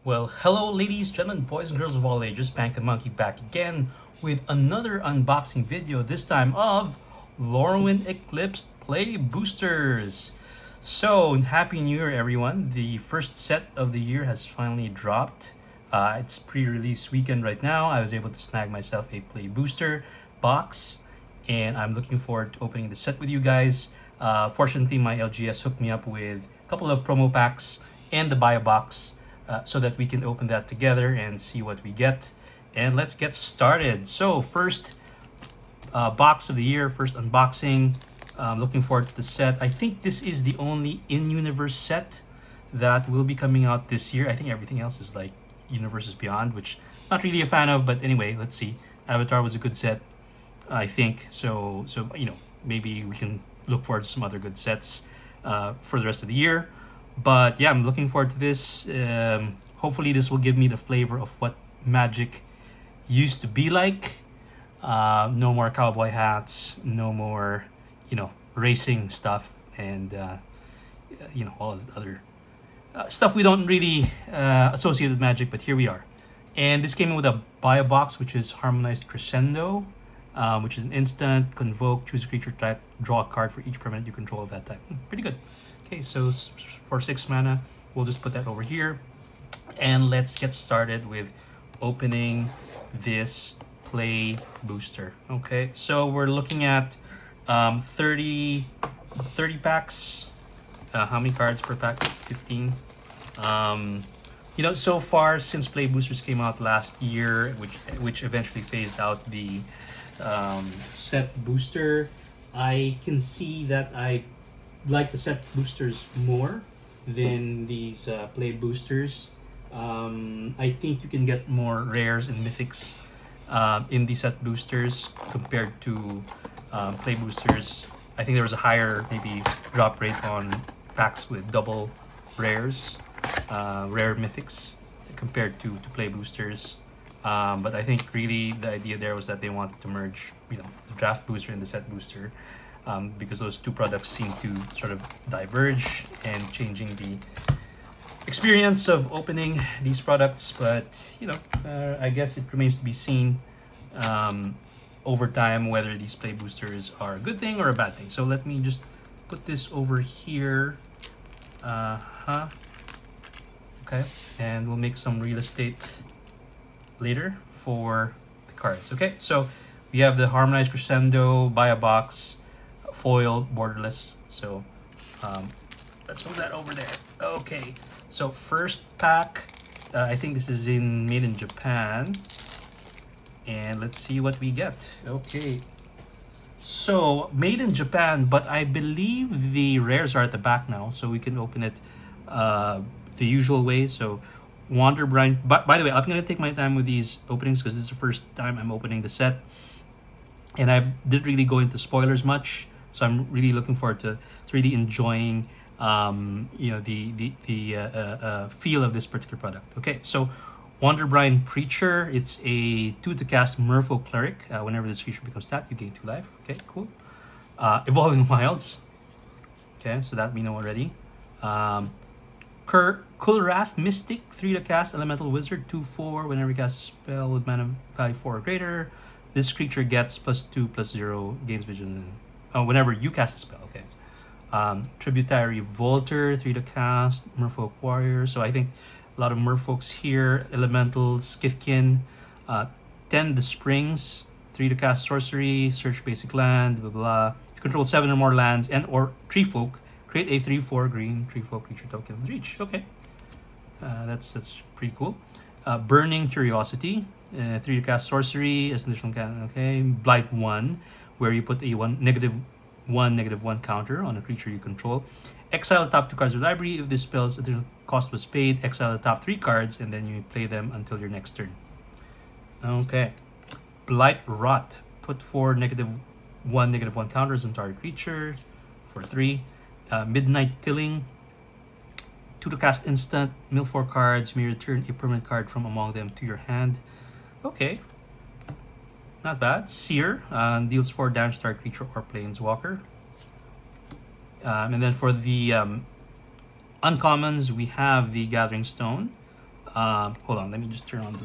Well, hello ladies, gentlemen, boys and girls of all ages, Pank the Monkey back again with another unboxing video, this time of LORWYN Eclipsed Play Boosters. So, Happy New Year everyone. The first set of the year has finally dropped. It's pre-release weekend right now. I was able to snag myself a Play Booster box and I'm looking forward to opening the set with you guys. Fortunately, my LGS hooked me up with a couple of promo packs and the buy a box. So that we can open that together and see what we get. And let's get started. So first box of the year, first unboxing. Looking forward to the set. I think this is the only in-universe set that will be coming out this year. I think everything else is like Universes Beyond, which I'm not really a fan of, but anyway, let's see. Avatar was a good set, I think. So you know, maybe we can look forward to some other good sets for the rest of the year. But yeah, I'm looking forward to this. Hopefully this will give me the flavor of what Magic used to be like. No more cowboy hats, no more, you know, racing stuff, and you know, all the other stuff we don't really associate with Magic, but here we are. And this came in with a buy a box, which is Harmonized Crescendo, which is an instant, convoke, choose a creature type, draw a card for each permanent you control of that type. Pretty good. Okay, so for 6 mana, we'll just put that over here. And let's get started with opening this Play Booster. Okay, so we're looking at 30 packs. How many cards per pack? 15. You know, so far since Play Boosters came out last year, which eventually phased out the set booster, I can see that I like the set boosters more than these Play Boosters. I think you can get more rares and mythics in the set boosters compared to Play Boosters. I think there was a higher maybe drop rate on packs with double rares, rare mythics compared to Play Boosters. But I think really the idea there was that they wanted to merge, you know, the draft booster and the set booster. Because those two products seem to sort of diverge and changing the experience of opening these products. But you know, I guess it remains to be seen over time whether these Play Boosters are a good thing or a bad thing. So let me just put this over here. Okay, and we'll make some real estate later for the cards. Okay, so we have the Harmonized Crescendo, buy a box, foil, borderless. So let's move that over there. Okay, so first pack, I think this is made in Japan, and let's see what we get. Okay, so made in Japan, but I believe the rares are at the back now, so we can open it the usual way. So Wanderbrine, by the way, I'm gonna take my time with these openings because this is the first time I'm opening the set, and I didn't really go into spoilers much. So I'm really looking forward to really enjoying, you know, the feel of this particular product. Okay, so Wanderbrine Preacher. It's a 2 to cast Merfolk Cleric. Whenever this creature becomes tapped, you gain 2 life. Okay, cool. Evolving Wilds. Okay, so that we know already. Kulrath Mystic, 3 to cast Elemental Wizard, 2/4. Whenever you cast a spell with mana value 4 or greater, this creature gets +2/+0, gains vision. Whenever you cast a spell. Okay. Tributary Volter, 3 to cast, Merfolk Warrior. So I think a lot of Merfolks here. Elementals, Skithkin, 10 the Springs, 3 to cast sorcery, search basic land, blah blah. If you control 7 or more lands and or tree folk, create a 3/4 green tree folk creature token with reach. Okay. That's pretty cool. Burning Curiosity, 3 to cast sorcery, as additional okay. Blight 1, where you put a -1/-1 counter on a creature you control. Exile the top 2 cards of the library. If this spell's additional cost was paid, exile the top 3 cards, and then you play them until your next turn. Okay. Blight Rot. Put 4 -1/-1 counters on target creature for 3. Midnight Tilling. 2 to cast instant. Mill 4 cards. You may return a permanent card from among them to your hand. Okay. Not bad. Seer, deals 4 damage to target creature or planeswalker. And then for the uncommons, we have the Gathering Stone, Hold on, let me just turn on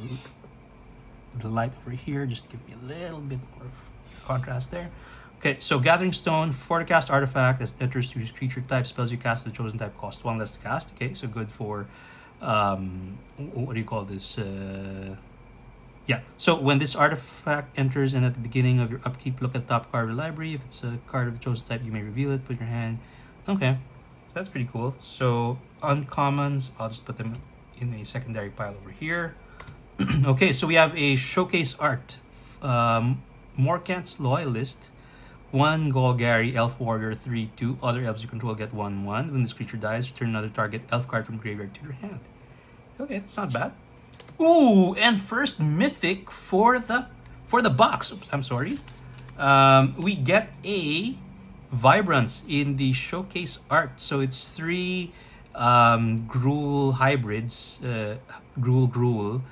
the light over here, just to give me a little bit more of contrast there. Okay, so Gathering Stone, for the cast artifact as enters to creature type, spells you cast the chosen type cost 1 less to cast. Okay, so good for what do you call this? Yeah, so when this artifact enters and at the beginning of your upkeep, look at the top card of the library. If it's a card of the chosen type, you may reveal it, put your hand. Okay, so that's pretty cool. So uncommons, I'll just put them in a secondary pile over here. Okay, so we have a showcase art. Morkant's Loyalist, 1 Golgari, Elf Warrior, 3/2. Other elves you control get 1/1. When this creature dies, return another target elf card from graveyard to your hand. Okay, that's not bad. Ooh, and first mythic for the box. Oops, I'm sorry. We get a Vibrance in the showcase art. So it's 3 Gruul hybrids. Gruul.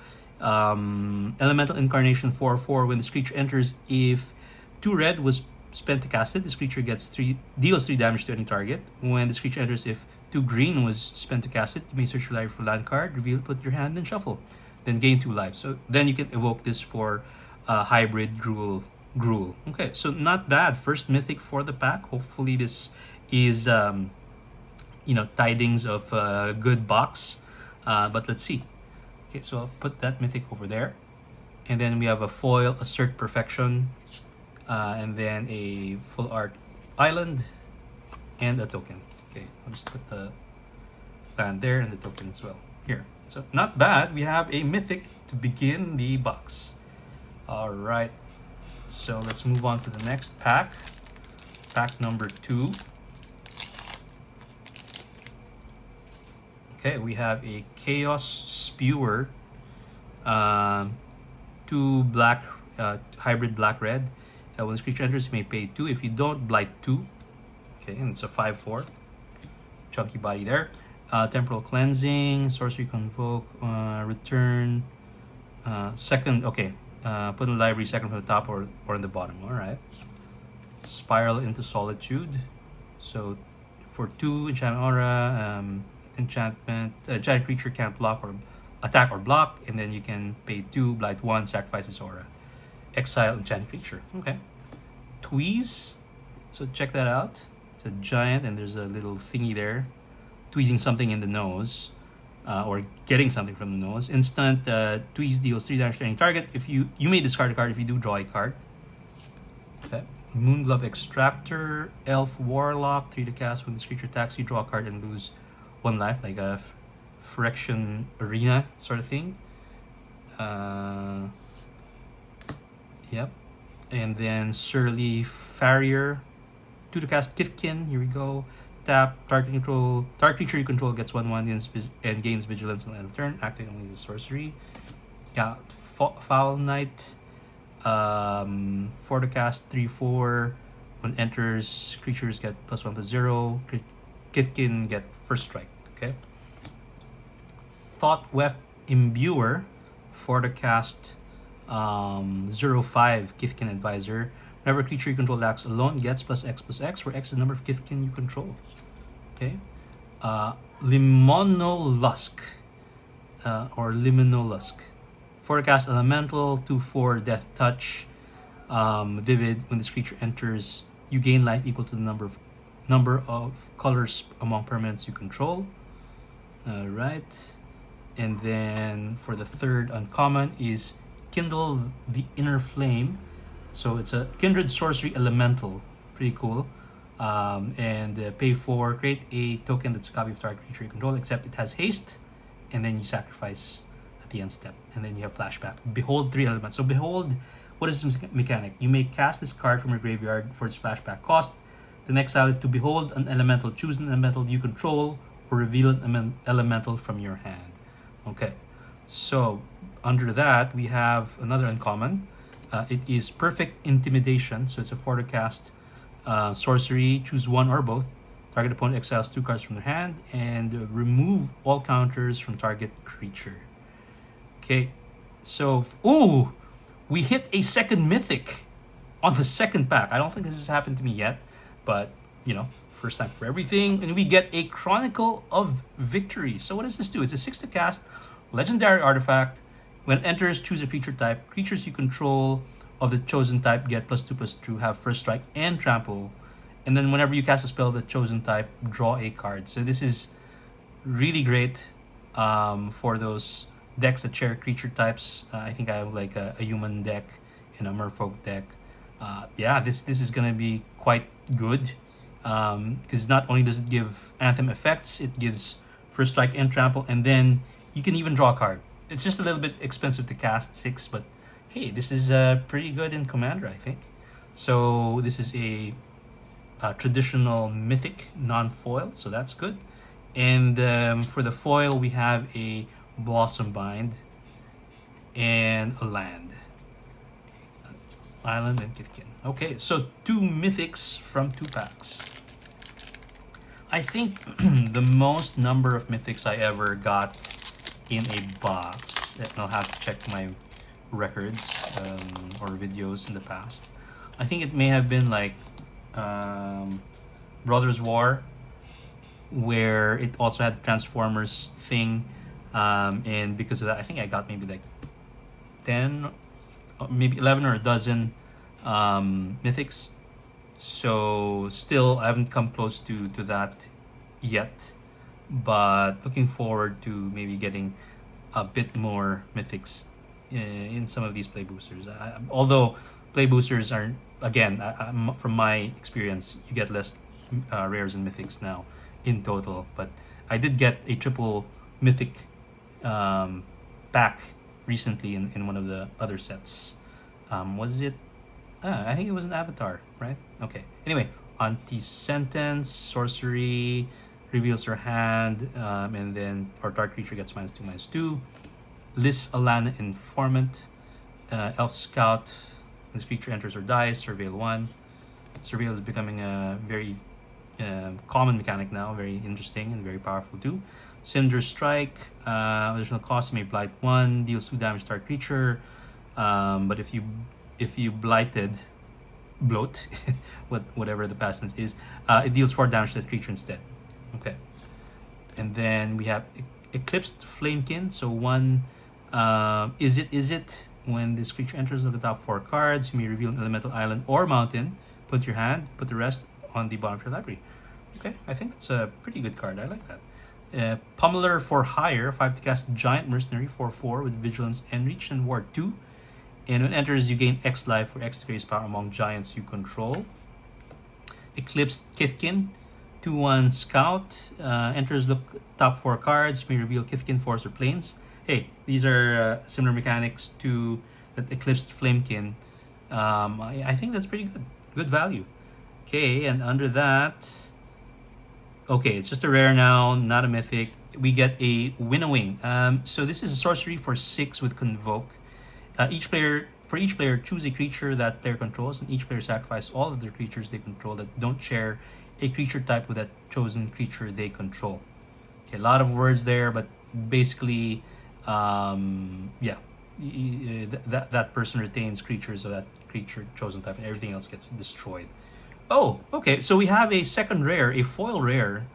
Elemental Incarnation 4/4. When this creature enters, if 2 red was spent to cast it, this creature deals 3 damage to any target. When this creature enters, if 2 green was spent to cast it, you may search your library for land card, reveal, put your hand, and shuffle. Then gain 2 life. So then you can evoke this for hybrid Gruul. Okay, so not bad. First mythic for the pack. Hopefully this is tidings of a good box. But let's see. Okay, so I'll put that mythic over there. And then we have a foil, Assert Perfection, and then a full art island, and a token. Okay, I'll just put the land there and the token as well here. So not bad. We have a mythic to begin the box. All right, so let's move on to the next pack. Pack number 2. Okay, we have a Chaos Spewer, 2 black, hybrid black-red. When this creature enters, you may pay 2. If you don't, blight 2. Okay, and it's a 5/4. Chunky body there. Temporal Cleansing, Sorcery Convoke, return, second, okay. Put in the library second from the top or in the bottom. All right. Spiral into Solitude. So for 2 enchantment aura, enchanted creature can't block or attack or block, and then you can pay 2, blight 1, sacrifice this aura. Exile enchanted creature. Okay. Tweeze. So check that out. It's a giant, and there's a little thingy there, tweezing something in the nose, or getting something from the nose. Instant Tweeze deals 3 damage to any target. If you may discard a card. If you do, draw a card. Okay. Moonglove Extractor, Elf Warlock, 3 to cast. When this creature attacks, you draw a card and lose 1 life, like a Phyrexian Arena sort of thing. Yep. And then Surly Farrier, 2 to cast Kithkin. Here we go. Tap, target creature you control gets 1/1 and gains vigilance on the end of turn, acting only as a sorcery. Yeah, Foul Knight, 4 to cast, 3/4. When enters, creatures get +1/+0. Kithkin get first strike. Okay. Thought Weft Imbuer, 4 to cast, 0/5. Kithkin Advisor. Whenever creature you control acts alone, gets +X/X, where X is the number of Kithkin you control. Okay. Limonolusk, or Limonolusk. 4 to cast Elemental, 2/4 Death Touch. Vivid. When this creature enters, you gain life equal to the number of colors among permanents you control. Alright. And then for the third uncommon is Kindle the Inner Flame. So it's a Kindred Sorcery Elemental. Pretty cool. And pay 4, create a token that's a copy of target creature you control, except it has haste, and then you sacrifice at the end step, and then you have flashback. Behold 3 elements. So Behold, what is this mechanic? You may cast this card from your graveyard for its flashback cost. The next exile it to behold an elemental. Choose an elemental you control, or reveal an elemental from your hand. Okay, so under that we have another uncommon. It is Perfect Intimidation. So it's a 4 to cast sorcery. Choose 1 or both. Target opponent exiles 2 cards from their hand and remove all counters from target creature. Okay, so ooh, we hit a second mythic on the second pack. I don't think this has happened to me yet, but first time for everything. And we get a Chronicle of Victory. So what does this do? It's a 6 to cast, Legendary artifact. When it enters, choose a creature type. Creatures you control of the chosen type get +2/+2, have first strike and trample. And then whenever you cast a spell of the chosen type, draw a card. So this is really great for those decks that share creature types. I think I have like a human deck and a merfolk deck. Yeah, this is gonna be quite good because not only does it give Anthem effects, it gives first strike and trample, and then you can even draw a card. It's just a little bit expensive to cast 6, but hey, this is pretty good in Commander, I think. So this is a traditional mythic non-foil, so that's good. And for the foil, we have a Blossom Bind and a land. Island and Kitkin. Okay, so 2 mythics from 2 packs. I think the most number of mythics I ever got in a box, and I'll have to check my records or videos in the past. I think it may have been like Brothers War, where it also had Transformers thing, and because of that, I think I got maybe like 10, maybe 11 or a dozen mythics. So still, I haven't come close to that yet, but looking forward to maybe getting a bit more mythics in some of these play boosters. Although play boosters are, again, from my experience, you get less rares and mythics now in total, but I did get a triple mythic pack recently in one of the other sets. Was it? I think it was an Avatar, right? Okay. Anyway, Anti-Sentence, Sorcery, reveals her hand, and then our target creature gets -2/-2. Lists Alana Informant, Elf Scout. This creature enters or dies, Surveil 1. Surveil is becoming a very common mechanic now, very interesting and very powerful too. Cinder Strike, additional cost, may blight 1, deals 2 damage to our creature. But if you blighted bloat, whatever the past tense is, it deals 4 damage to the creature instead. Okay. And then we have Eclipsed Flamekin. So 1 is it when this creature enters the top 4 cards, you may reveal an elemental island or mountain, put your hand, put the rest on the bottom of your library. Okay, I think it's a pretty good card. I like that. Pummeler for hire, 5 to cast Giant Mercenary, 4/4 with Vigilance and Reach and Ward 2. And when it enters, you gain X life or X increased power among giants you control. Eclipsed Kithkin, 2/1 Scout. Enters, look top 4 cards, may reveal Kithkin, Forest, or Plains. Hey, these are similar mechanics to that Eclipsed Flamekin. I think that's pretty good. Good value. Okay, and under that, okay, it's just a rare now, not a mythic. We get a Winnowing. So this is a sorcery for 6 with Convoke. Each player choose a creature that player controls, and each player sacrifice all of their creatures they control that don't share a creature type with that chosen creature they control. Okay, a lot of words there, but basically, yeah, that person retains creatures of that creature chosen type, and everything else gets destroyed. Oh, okay. So we have a second rare, a foil rare.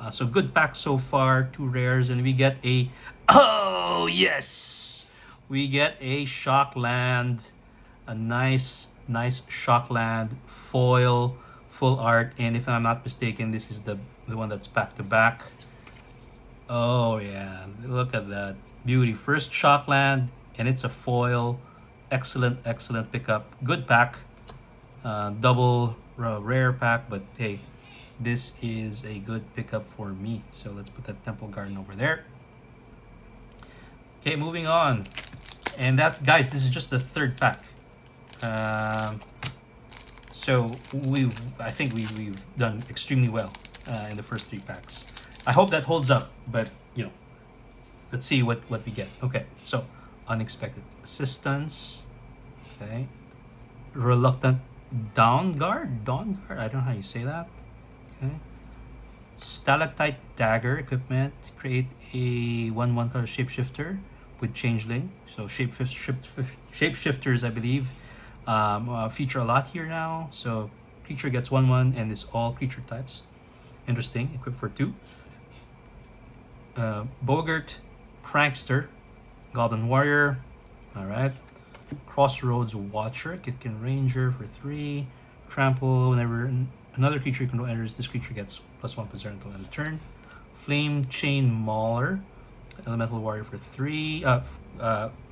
So good pack so far, 2 rares, and we get a, oh yes, we get a shock land, a nice shock land foil, full art, and if I'm not mistaken, this is the one that's back to back. Oh yeah, look at that beauty! First shock land, and it's a foil. Excellent pickup. Good pack. Double rare pack, but hey, this is a good pickup for me. So let's put that Temple Garden over there. Okay, moving on. And that, guys, this is just the 3rd pack. So I think we've done extremely well in the first 3 packs. I hope that holds up, but let's see what we get. Okay, so Unexpected Assistance. Okay, Reluctant Dawn Guard. I don't know how you say that. Okay, Stalactite Dagger equipment. Create a 1/1 color shapeshifter with Changeling. So shapeshifters, I believe, feature a lot here now. So creature gets 1/1 and is all creature types. Interesting. Equipped for 2. Bogart Prankster. Goblin Warrior. All right. Crossroads Watcher, Kithkin Ranger for 3. Trample, whenever another creature you control enters, this creature gets +1/+0 until end of turn. Flame Chain Mauler, Elemental Warrior for 3.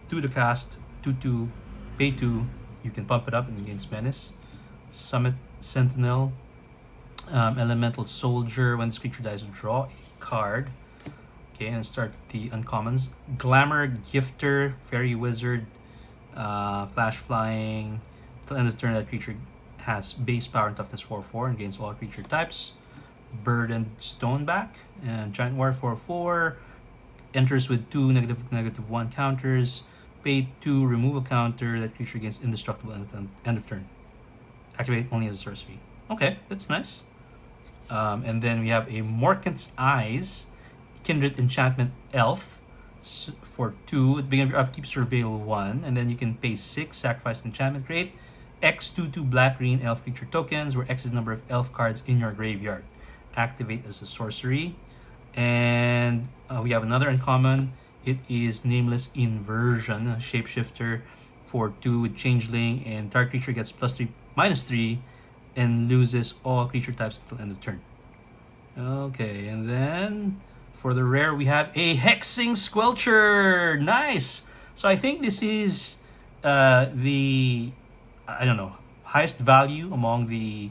2 to cast, 2/2, pay 2. You can pump it up and gains menace. Summit Sentinel, Elemental Soldier. When this creature dies, draw a card. Okay, and start the uncommons. Glamour Gifter, Fairy Wizard, Flash Flying. Till end of turn, that creature has base power and toughness 4/4 and gains all creature types. Burdened Stoneback and Giant Warrior 4/4. Enters with 2 -1 counters. Pay 2, remove a counter. That creature gains indestructible end of turn. Activate only as a sorcery. Okay, that's nice. And then we have a Morkant's Eyes, Kindred Enchantment Elf for 2. At the beginning of your upkeep, surveil 1, and then you can pay 6, sacrifice an enchantment, create X 2/2 black-green elf creature tokens, where X is the number of elf cards in your graveyard. Activate as a sorcery. And we have another uncommon. It is Nameless Inversion, a shapeshifter for 2 with changeling, and target creature gets +3/-3 and loses all creature types until end of turn. Okay, and then for the rare, we have a Hexing Squelcher. Nice. So I think this is the, I don't know, highest value among the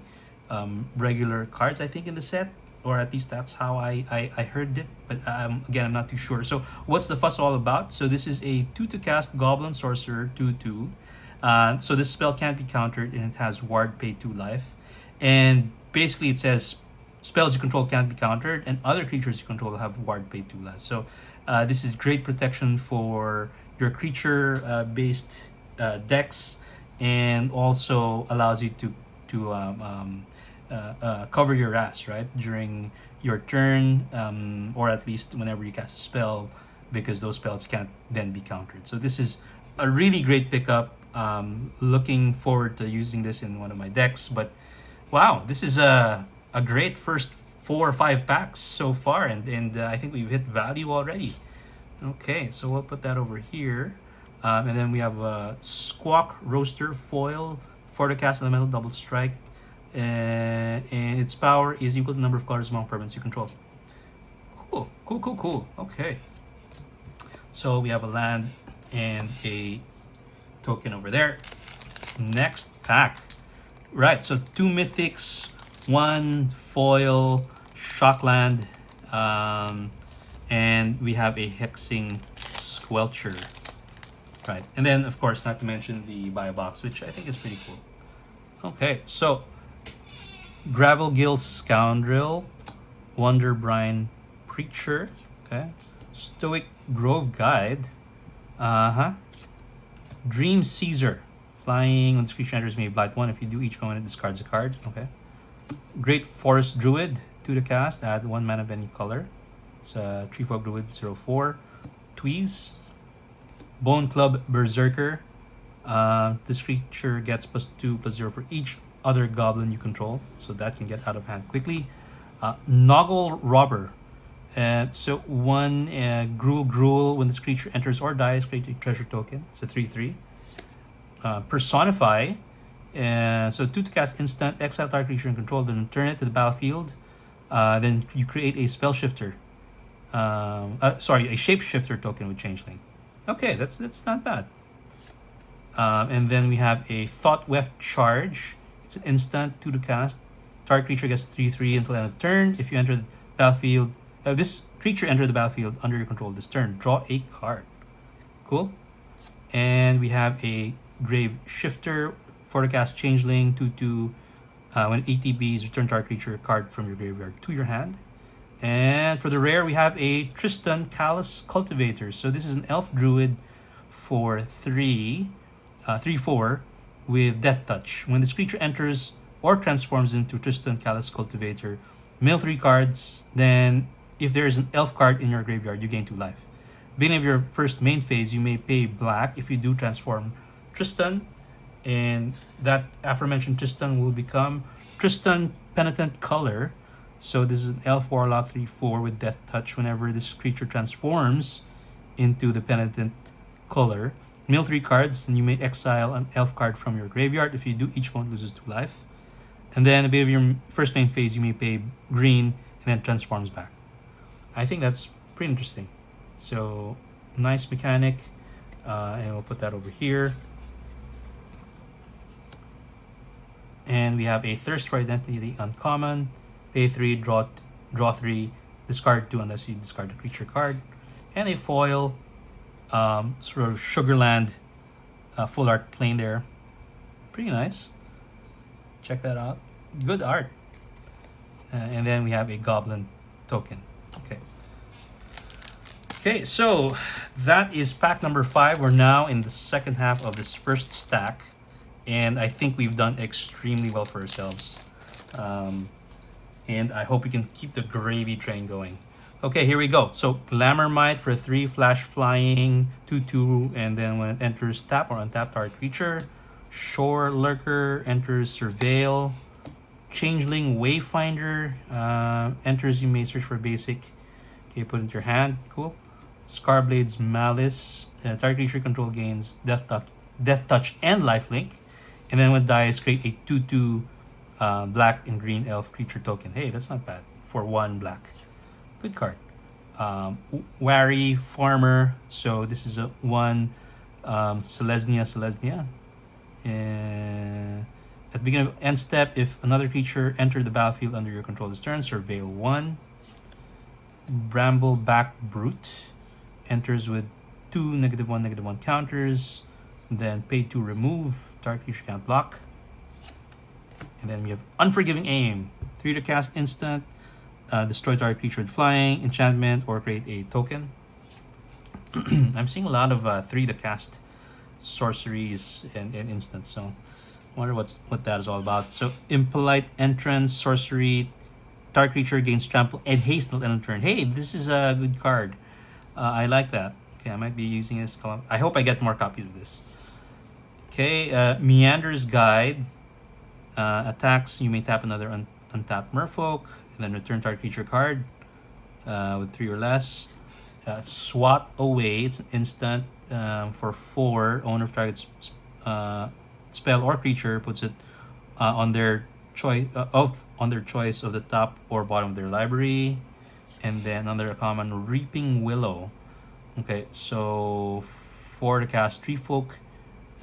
regular cards, I think, in the set, or at least that's how I heard it, but again, I'm not too sure. So what's the fuss all about? So this is a 2 to cast Goblin Sorcerer 2/2. So this spell can't be countered, and it has Ward, pay 2 life. And basically it says spells you control can't be countered, and other creatures you control have Ward, pay 2 life. So this is great protection for your creature based decks, and also allows you to cover your ass, right, during your turn, or at least whenever you cast a spell, because those spells can't then be countered. So this is a really great pickup. Looking forward to using this in one of my decks. But wow, this is a great first 4 or 5 packs so far, and I think we've hit value already. Okay, so we'll put that over here. And then we have a Squawk Roaster Foil, 4 to cast Elemental Double Strike, and its power is equal to the number of colors among permanents you control. Cool. Okay, so we have a land and a token over there. Next pack. Right, so 2 mythics, 1 foil, Shockland, and we have a Hexing Squelcher. Right, and then of course, not to mention the buy box, which I think is pretty cool. Okay, so Gravel Guild Scoundrel, Wonder Brine Preacher, okay, Stoic Grove Guide, Dream Caesar, flying when this creature enters may blight 1. If you do, each moment it discards a card. Okay. Great Forest Druid, 2 to cast, add 1 mana of any color. It's a Treefolk Druid 0/4. Tweez, Bone Club Berserker. This creature gets +2/+0 for each other goblin you control, so that can get out of hand quickly. Noggle Robber. So 1 Gruul. When this creature enters or dies, create a treasure token. It's a 3/3. Personify. So 2 to cast instant, exile target creature and control, then return it to the battlefield. Then you create a spell shifter. A shapeshifter token with changeling. Okay, that's not bad. And then we have a Thought Weft Charge. It's an instant, 2 to cast. Target creature gets 3/3 until end of turn. If you enter the battlefield, this creature entered the battlefield under your control this turn, draw a card. Cool. And we have a Grave Shifter, 4 to cast Changeling, 2/2. When ATBs, return target creature card from your graveyard to your hand. And for the rare, we have a Tristan Callous Cultivator. So this is an Elf Druid for 3/4 with Death Touch. When this creature enters or transforms into Tristan Callous Cultivator, mill 3 cards. Then if there is an elf card in your graveyard, you gain 2 life. Beginning of your first main phase, you may pay black if you do transform Tristan, and that aforementioned Tristan will become Tristan Penitent Color. So this is an Elf Warlock 3/4 with Death Touch. Whenever this creature transforms into the Penitent color. Mill 3 cards, and you may exile an elf card from your graveyard. If you do, each opponent loses 2 life. And then at the beginning of your first main phase, you may pay green and then transforms back. I think that's pretty interesting. So, nice mechanic. And we'll put that over here. And we have a Thirst for Identity uncommon. Pay 3, draw 3, discard 2 unless you discard a creature card. And a foil, sort of Sugarland full art plane there. Pretty nice. Check that out. Good art. And then we have a Goblin token. Okay, so that is pack number 5. We're now in the second half of this first stack. And I think we've done extremely well for ourselves. And I hope we can keep the gravy train going. Okay, here we go. So Glamourmite for 3, flash flying, 2/2, and then when it enters tap or untap target creature. Shore Lurker enters Surveil. Changeling Wayfinder enters, you may search for basic. Okay, put it into your hand. Cool. Scarblade's Malice. Target creature control gains Death Touch and Lifelink. And then when it dies, create a 2/2 black and green elf creature token. Hey, that's not bad for 1 black. Good card. Wary Farmer. So this is a 1 Selesnya. At the beginning of end step, if another creature entered the battlefield under your control this turn, Surveil 1. Brambleback Brute enters with 2 -1/-1 counters. Then pay 2, remove. Target creature can't block. And then we have Unforgiving Aim. 3 to cast instant. Destroy target creature with flying, enchantment, or create a token. I'm seeing a lot of 3 to cast sorceries and instants. So I wonder what that is all about. So Impolite Entrance, sorcery. Target creature gains trample and haste until end of turn. Hey, this is a good card. I like that. Okay, I might be using this. I hope I get more copies of this. Okay, Meander's Guide. Attacks, you may tap another untapped Merfolk, and then return target creature card with 3 or less. Swat Away, it's an instant for 4. Owner of target spell or creature puts it on their choice of the top or bottom of their library. And then under a common, Reaping Willow. Okay, so 4 to cast Tree Folk,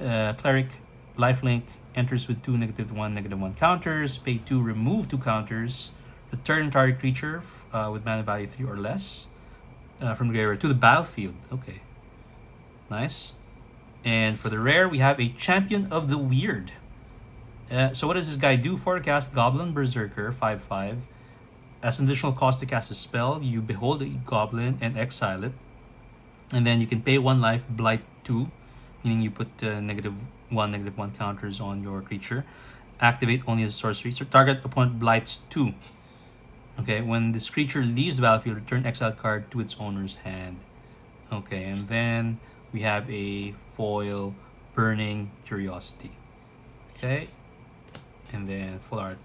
Cleric, Lifelink, enters with 2 -1/-1 counters. Pay 2, remove 2 counters. Return target creature with mana value 3 or less from the graveyard to the battlefield. Okay, nice. And for the rare, we have a Champion of the Weird. So what does this guy do? 4 to cast Goblin Berserker, 5/5. As an additional cost to cast a spell, you behold a goblin and exile it. And then you can pay 1 life, blight 2, meaning you put -1/-1 counters on your creature. Activate only as a sorcery. So target opponent blights 2. Okay, when this creature leaves the battlefield, return exiled card to its owner's hand. Okay, and then we have a foil Burning Curiosity. Okay, and then full art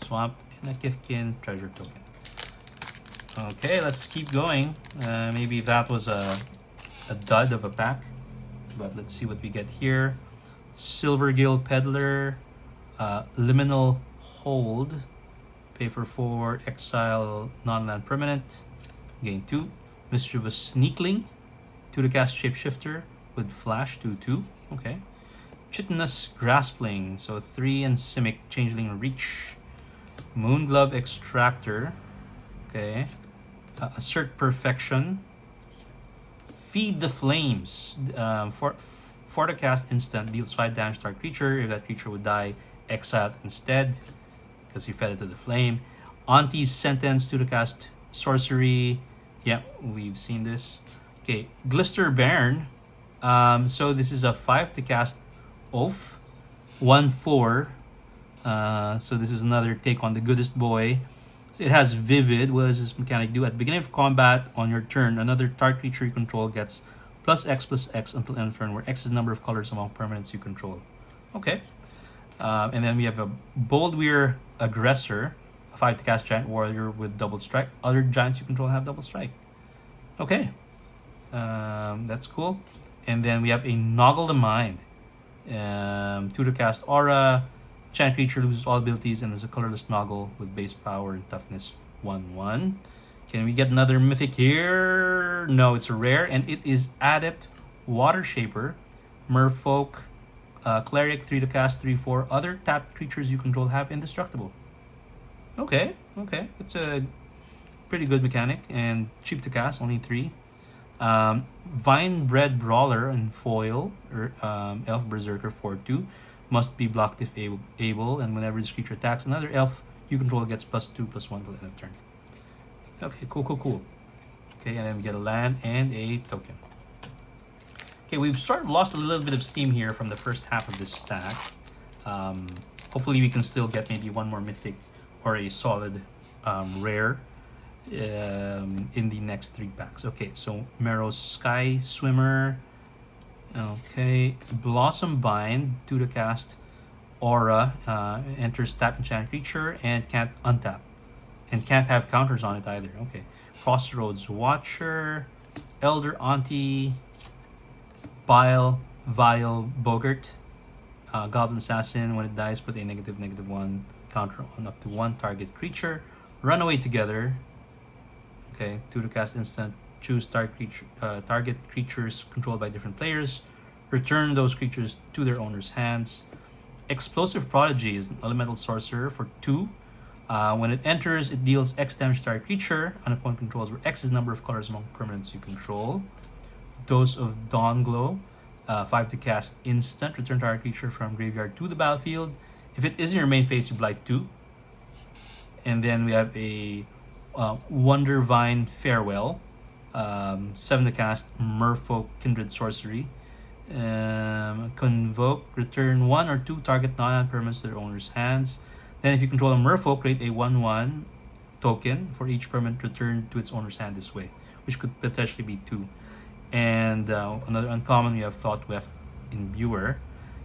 Swamp and a Kithkin treasure token. Okay, let's keep going. Maybe that was a dud of a pack, but let's see what we get here. Silver Guild Peddler, Liminal Hold, pay for 4, exile non-land permanent, gain 2. Mischievous Sneakling, 2 to cast Shapeshifter with flash, 2/2. Okay. Chitinous Graspling, so 3 and Simic, Changeling Reach. Moonglove Extractor, okay. Assert Perfection. Feed the Flames, for the cast instant, deals 5 damage to our creature. If that creature would die, exile it instead, because you fed it to the flame. Auntie's Sentence, 2 to cast sorcery. Yeah, we've seen this. Okay, Glister Bairn. So this is a 5 to cast Oath, 1/4. So this is another take on the Goodest Boy. So it has Vivid. What does this mechanic do? At the beginning of combat on your turn, another target creature you control gets +X/+X until end of turn, where X is the number of colors among permanents you control. Okay. And then we have a Boldweir Aggressor, a 5 to cast Giant Warrior with double strike. Other giants you control have double strike. Okay. That's cool. And then we have a Noggle the Mind. Tutor cast Aura. Enchant creature loses all abilities and is a colorless Noggle with base power and toughness 1/1. Can we get another mythic here? No, it's a rare, and it is Adept Water Shaper. Merfolk, Cleric, 3 to cast, 3/4. Other tapped creatures you control have indestructible. Okay. It's a pretty good mechanic and cheap to cast, only 3. Vinebred Brawler and foil, or Elf Berserker 4/2. Must be blocked if able, and whenever this creature attacks another elf you control gets +2/+1 till end of turn. Okay, cool. Okay, and then we get a land and a token. Okay, we've sort of lost a little bit of steam here from the first half of this stack. Hopefully we can still get maybe one more mythic or a solid rare in the next 3 packs. Okay, so Merrow's Sky Swimmer. Okay, Blossom Bind, 2 to cast, Aura, enters tap enchant creature and can't untap. And can't have counters on it either. Okay, Crossroads Watcher, Elder Auntie, Vial Bogart, Goblin Assassin. When it dies, put a -1 counter on up to 1 target creature. Runaway Together. Okay, 2 to cast instant. Choose target creatures controlled by different players. Return those creatures to their owner's hands. Explosive Prodigy is an elemental sorcerer for 2. When it enters, it deals X damage to target creature. An opponent controls where X is the number of colors among permanents you control. Dose of Dawnglow, 5 to cast instant. Return target creature from graveyard to the battlefield. If it is in your main phase, you blight 2. And then we have a Wondervine Farewell, 7 to cast, Merfolk Kindred Sorcery. Convoke, return 1 or 2 target non-land permanents to their owner's hands. Then if you control a Merfolk, create a 1/1 token for each permanent returned to its owner's hand this way, which could potentially be 2. And another uncommon, we have Thoughtweft Imbuer.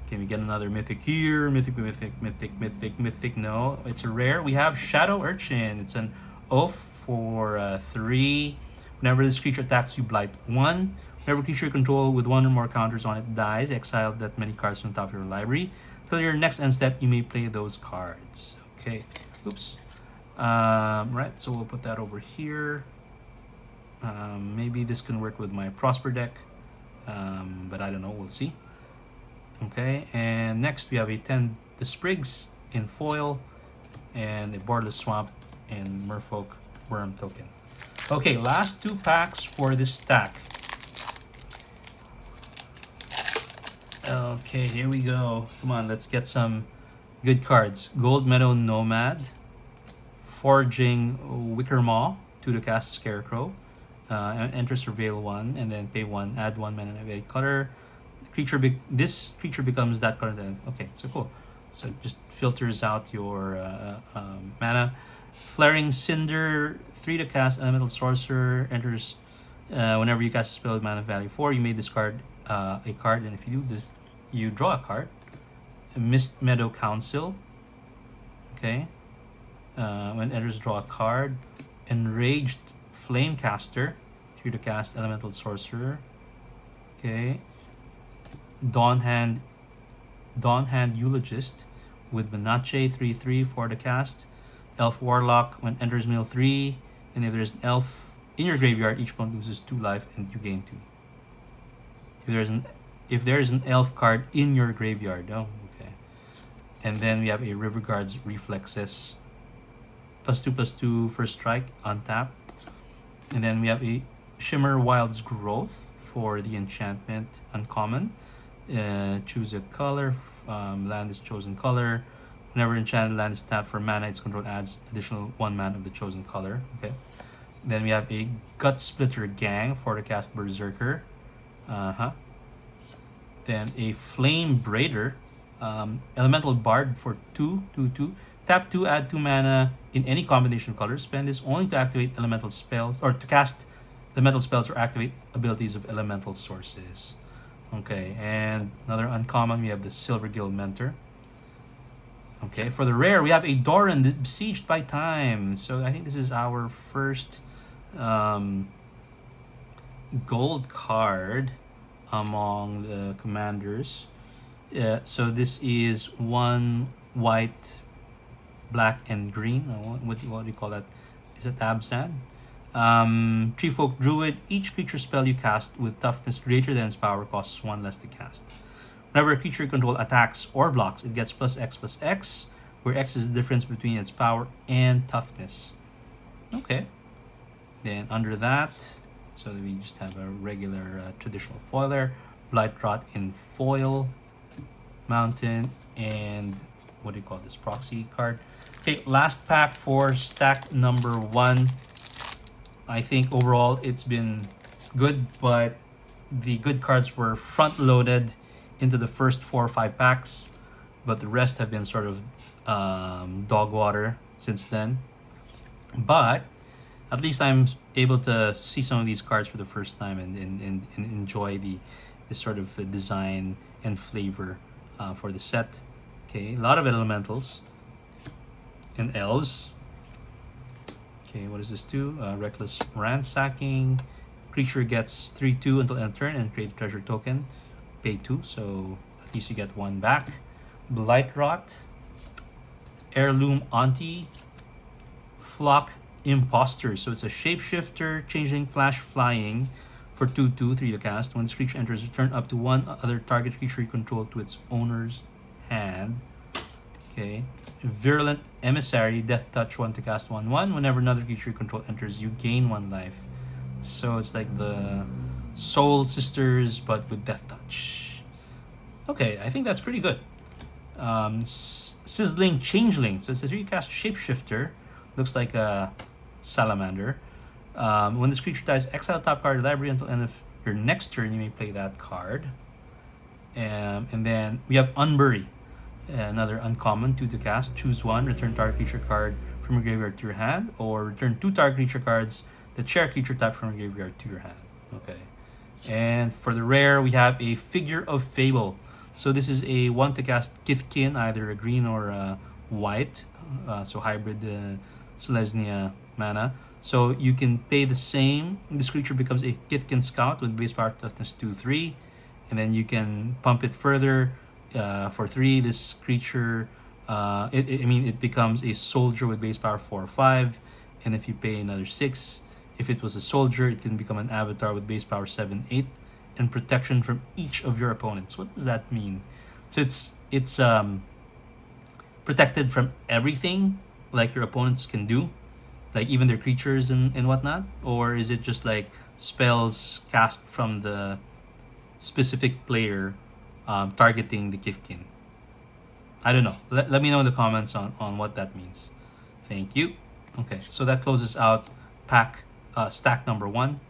Can we get another mythic here? Mythic. No, it's a rare. We have Shadow Urchin. It's an oath for 3. Whenever this creature attacks you, blight 1. Whenever creature you control with 1 or more counters on it dies, exile that many cards from the top of your library. Till your next end step, you may play those cards. Okay. Oops. Right, so we'll put that over here. Maybe this can work with my Prosper deck, but I don't know. We'll see. Okay, and next we have a 10 the Sprigs in foil, and a Borderless Swamp and Merfolk Worm token. Okay, last 2 packs for this stack. Okay, here we go. Come on, let's get some good cards. Gold Meadow Nomad, Forging Wickermaw, 2 to cast Scarecrow, enter Surveil 1, and then pay 1, add 1 mana of a color. This creature becomes that color then. Okay, so cool. So it just filters out your mana. Flaring Cinder, 3 to cast, elemental sorcerer, enters whenever you cast a spell with mana value 4, you may discard a card, and if you do this, you draw a card. Mist Meadow Council. Okay. When it enters, draw a card. Enraged Flamecaster, 3 to cast, elemental sorcerer. Okay. Dawnhand Eulogist with Menache, 3/3, 4 to cast. Elf Warlock, when enters, mill 3, and if there's an elf in your graveyard, each opponent loses 2 life and you gain 2. If there is an elf card in your graveyard, oh, okay. And then we have a River Guard's Reflexes, +2/+2 first strike on tap. And then we have a Shimmer Wild's Growth for the enchantment uncommon. Choose a color. Land is chosen color. Whenever enchanted land is tapped for mana, its control adds additional 1 mana of the chosen color. Okay. Then we have a Gut Splitter Gang for the cast Berserker. Then a Flame Braider, Elemental Bard for 2/2. Tap 2, add 2 mana in any combination of colors. Spend this only to activate elemental spells, or to cast elemental spells or activate abilities of elemental sources. Okay, and another uncommon, we have the Silvergill Mentor. Okay, for the rare, we have a Doran, Besieged by Time. So I think this is our first gold card. among the commanders. So this is one white, black, and green. What do you call that? Is it Abzan? Tree Folk Druid. Each creature spell you cast with toughness greater than its power costs 1 less to cast. Whenever a creature you control attacks or blocks, it gets +X, where X is the difference between its power and toughness. Okay. Then under that, so we just have a regular traditional foiler, Blightrot in foil, Mountain, and what do you call this, proxy card. Okay, last pack for stack number 1. I think overall it's been good, but the good cards were front loaded into the first 4 or 5 packs, but the rest have been sort of dog water since then. But at least I'm able to see some of these cards for the first time and enjoy the sort of design and flavor for the set. Okay, a lot of elementals and elves. Okay, what does this do? Reckless Ransacking. Creature gets 3/2 until end of turn and create a treasure token. Pay 2, so at least you get 1 back. Blightrot. Heirloom Auntie. Flock Imposter. So it's a shapeshifter, changeling, flash, flying for 2/2, 3 to cast. When this creature enters, return up to 1 other target creature you control to its owner's hand. Okay. Virulent Emissary, Death Touch, 1 to cast, 1/1. Whenever another creature you control enters, you gain 1 life. So it's like the Soul Sisters, but with Death Touch. Okay, I think that's pretty good. Sizzling Changeling. So it's a 3-cast Shapeshifter. Looks like a salamander. When this creature dies, exile top card of the library until end of your next turn. You may play that card. And then we have Unbury. Another uncommon, 2 to cast. Choose 1. Return target creature card from your graveyard to your hand, or return 2 target creature cards that share creature type from your graveyard to your hand. Okay. And for the rare, we have a Figure of Fable. So this is a 1 to cast Kithkin, either a green or a white. So hybrid Selesnya mana. So you can pay the same. This creature becomes a Kithkin Scout with base power toughness 2/3, and then you can pump it further. For 3, this creature, it becomes a soldier with base power 4 or 5, and if you pay another 6, if it was a soldier, it can become an avatar with base power 7, 8, and protection from each of your opponents. What does that mean? So it's protected from everything like your opponents can do, like even their creatures and whatnot, or is it just like spells cast from the specific player targeting the Kithkin? I don't know. Let me know in the comments on what that means. Thank you. Okay, so that closes out pack stack number 1.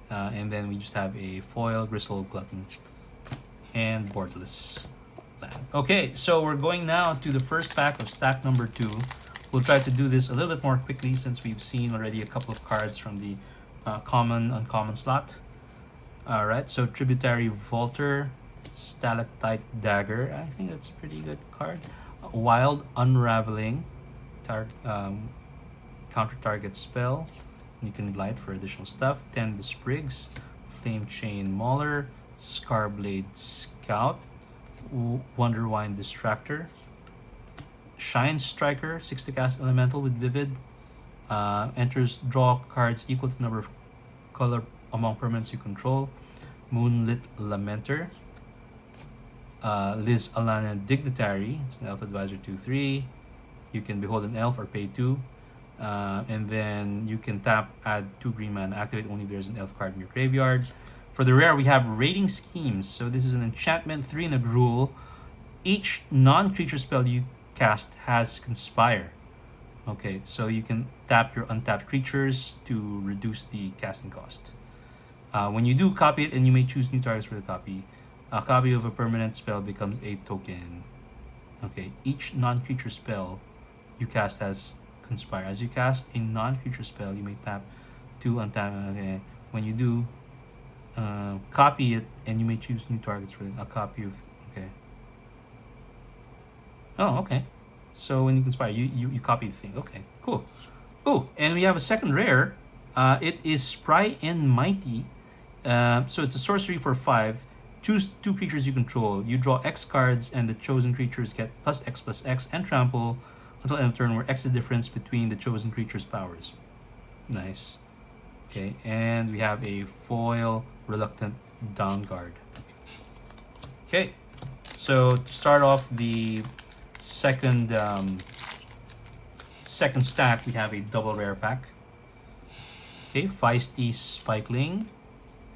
And then we just have a foil, Gristle Glutton, and boardless land. Okay, so we're going now to the first pack of stack number 2. We'll try to do this a little bit more quickly since we've seen already a couple of cards from the common, uncommon slot. Alright, so Tributary Vaulter, Stalactite Dagger. I think that's a pretty good card. Wild Unraveling, counter target spell. You can blight for additional stuff. Tend the Sprigs, Flame Chain Mauler, Scarblade Scout, Wonderwine Distractor, Shine Striker, 6 to cast elemental with Vivid. Enters, draw cards equal to the number of color among permanents you control. Moonlit Lamenter. Liz Alana Dignitary, it's an elf advisor 2/3. You can behold an elf or pay 2. And then you can tap, add 2 green mana, activate only if there's an elf card in your graveyard. For the rare, we have Raiding Schemes. So this is an enchantment, 3 and a Gruul. Each non-creature spell you cast has Conspire. Okay, so you can tap your untapped creatures to reduce the casting cost. When you do, copy it and you may choose new targets for the copy. A copy of a permanent spell becomes a token. Okay, each non-creature spell you cast has Conspire. As you cast a non-creature spell, you may tap 2 untap. Okay, when you do, copy it and you may choose new targets for it. A copy of. Okay. Oh, okay. So when you Conspire, you copy the thing. Okay, cool. Oh, and we have a second rare. It is Spry and Mighty. So it's a sorcery for 5. Choose 2 creatures you control. You draw X cards, and the chosen creatures get +X and trample until end of turn, where X is the difference between the chosen creature's powers. Nice. Okay, and we have a foil Reluctant Downguard. Okay, so to start off the second stack, we have a double rare pack. Okay, Feisty Spikeling,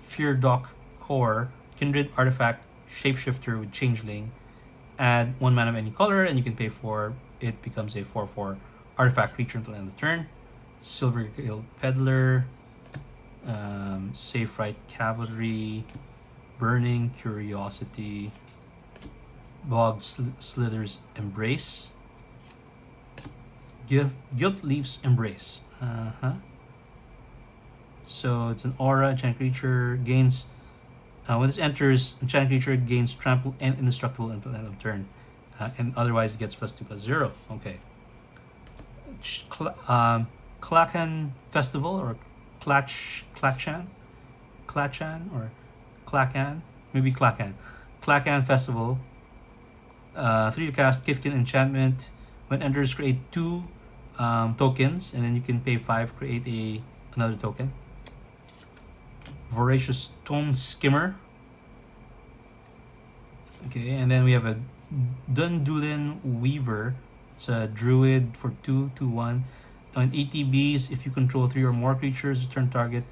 Feardock Core, Kindred Artifact, Shapeshifter with Changeling. Add 1 mana of any color, and you can pay for it. Becomes a 4/4 artifact creature until end of turn. Silver Guild Peddler, Safe Right Cavalry, Burning Curiosity, Bog Slither's Embrace, Guilt Leaf's Embrace. So it's an aura. Enchant creature gains. When this enters, enchant creature gains trample and indestructible until end of turn, and otherwise it gets +2/+0. Okay. Klakan Festival, or Klachan or Klakan, maybe Klakan. Klakan Festival. 3 to cast Kifkin enchantment. When enters, create 2 tokens, and then you can pay 5, create another token. Voracious Stone Skimmer. Okay, and then we have a Dundulin Weaver. It's a druid for 2/2/1. On ETBs, if you control 3 or more creatures, return target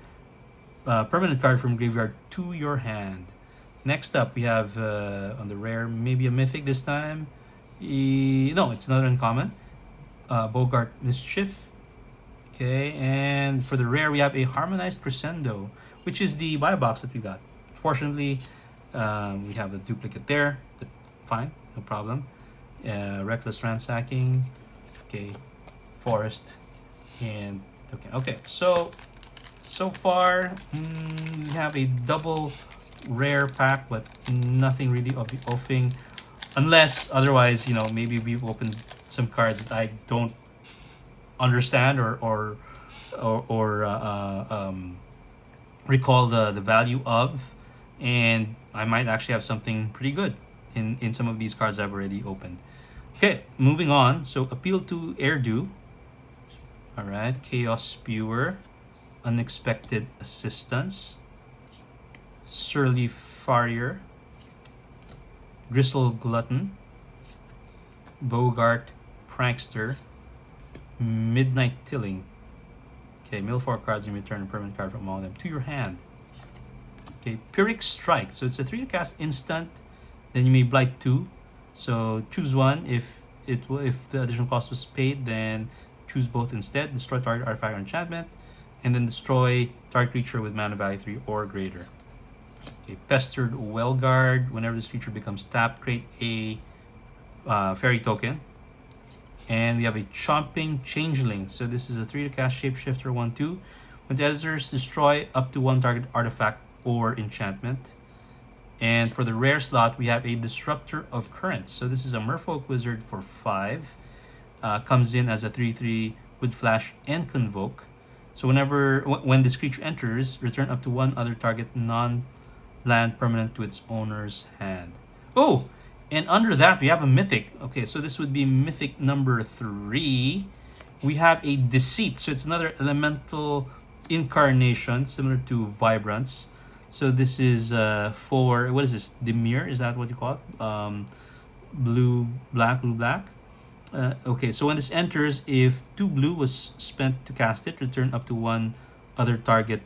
permanent card from graveyard to your hand. Next up, we have on the rare, maybe a mythic this time. No, it's not uncommon. Bogart Mischief. Okay, and for the rare, we have a Harmonized Crescendo, which is the buy box that we got. Fortunately, we have a duplicate there, but fine, no problem. Reckless Ransacking. Okay, Forest. And okay, so far we have a double rare pack, but nothing really of the offing, unless otherwise, maybe we've opened some cards that I don't understand or recall the value of, and I might actually have something pretty good in some of these cards I've already opened. Okay, moving on. So Appeal to Erdu. All right, Chaos Spewer, Unexpected Assistance, Surly Farrier, Gristle Glutton, Bogart Prankster, Midnight Tilling. Okay, mill 4 cards and return a permanent card from among them to your hand. Okay, Pyrrhic Strike. So it's a 3 to cast instant. Then you may blight 2. So choose one. If the additional cost was paid, then choose both instead. Destroy target artifact or enchantment, and then destroy target creature with mana value 3 or greater. Okay, Pestered Wellguard. Whenever this creature becomes tapped, create a fairy token. And we have a Chomping Changeling. So this is a 3 to cast Shapeshifter 1/2. When it enters, destroy up to 1 target artifact or enchantment. And for the rare slot, we have a Disruptor of Currents. So this is a Merfolk Wizard for 5. Comes in as a 3/3 with Flash and Convoke. So when this creature enters, return up to 1 other target non-land permanent to its owner's hand. Oh, and under that, we have a Mythic. Okay, so this would be Mythic number 3. We have a Deceit. So it's another elemental incarnation, similar to Vibrance. So this is for, what is this? Dimir, is that what you call it? Blue, black. Okay, so when this enters, if 2 blue was spent to cast it, return up to 1 other target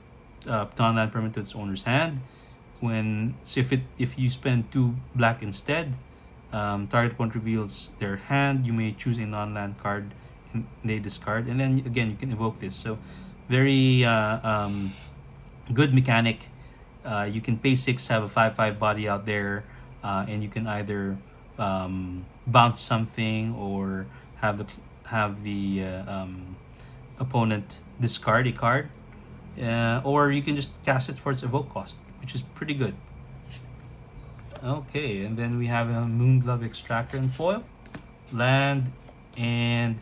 non-land permanent to its owner's hand. If you spend 2 black instead, target opponent reveals their hand. You may choose a non-land card and they discard, and then again you can evoke this. So very good mechanic. You can pay 6, have a 5/5 body out there, and you can either bounce something or have the opponent discard a card, or you can just cast it for its evoke cost, which is pretty good. Okay, and then we have a Moonglove Extractor and foil, land, and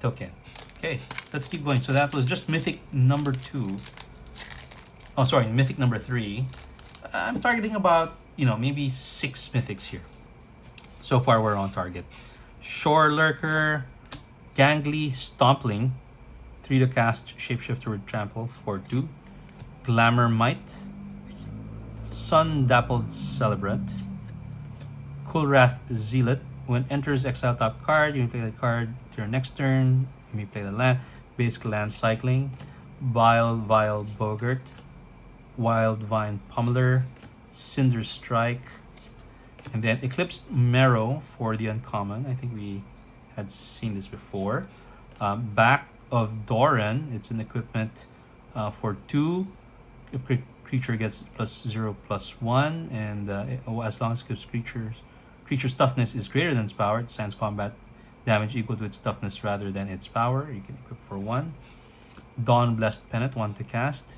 token. Okay, let's keep going. So that was just Mythic number 2. Oh, sorry, Mythic number 3. I'm targeting about maybe 6 mythics here. So far, we're on target. Shore Lurker, Gangly Stompling, 3 to cast, Shapeshifter with Trample, 4/2. Glamour Might, Sun Dappled Celebrant, Coolwrath Zealot. When enters exile top card, you may play the card to your next turn. You may play the land, basic land cycling. Vile Bogart, Wild Vine Pummeler, Cinder Strike, and then Eclipsed Marrow for the uncommon. I think we had seen this before. Back of Doran, it's an equipment for 2. If creature gets +0/+1, and as long as Eclipsed creature's toughness is greater than its power, it stands combat damage equal to its toughness rather than its power. You can equip for 1. Dawn Blessed Pennant, 1 to cast.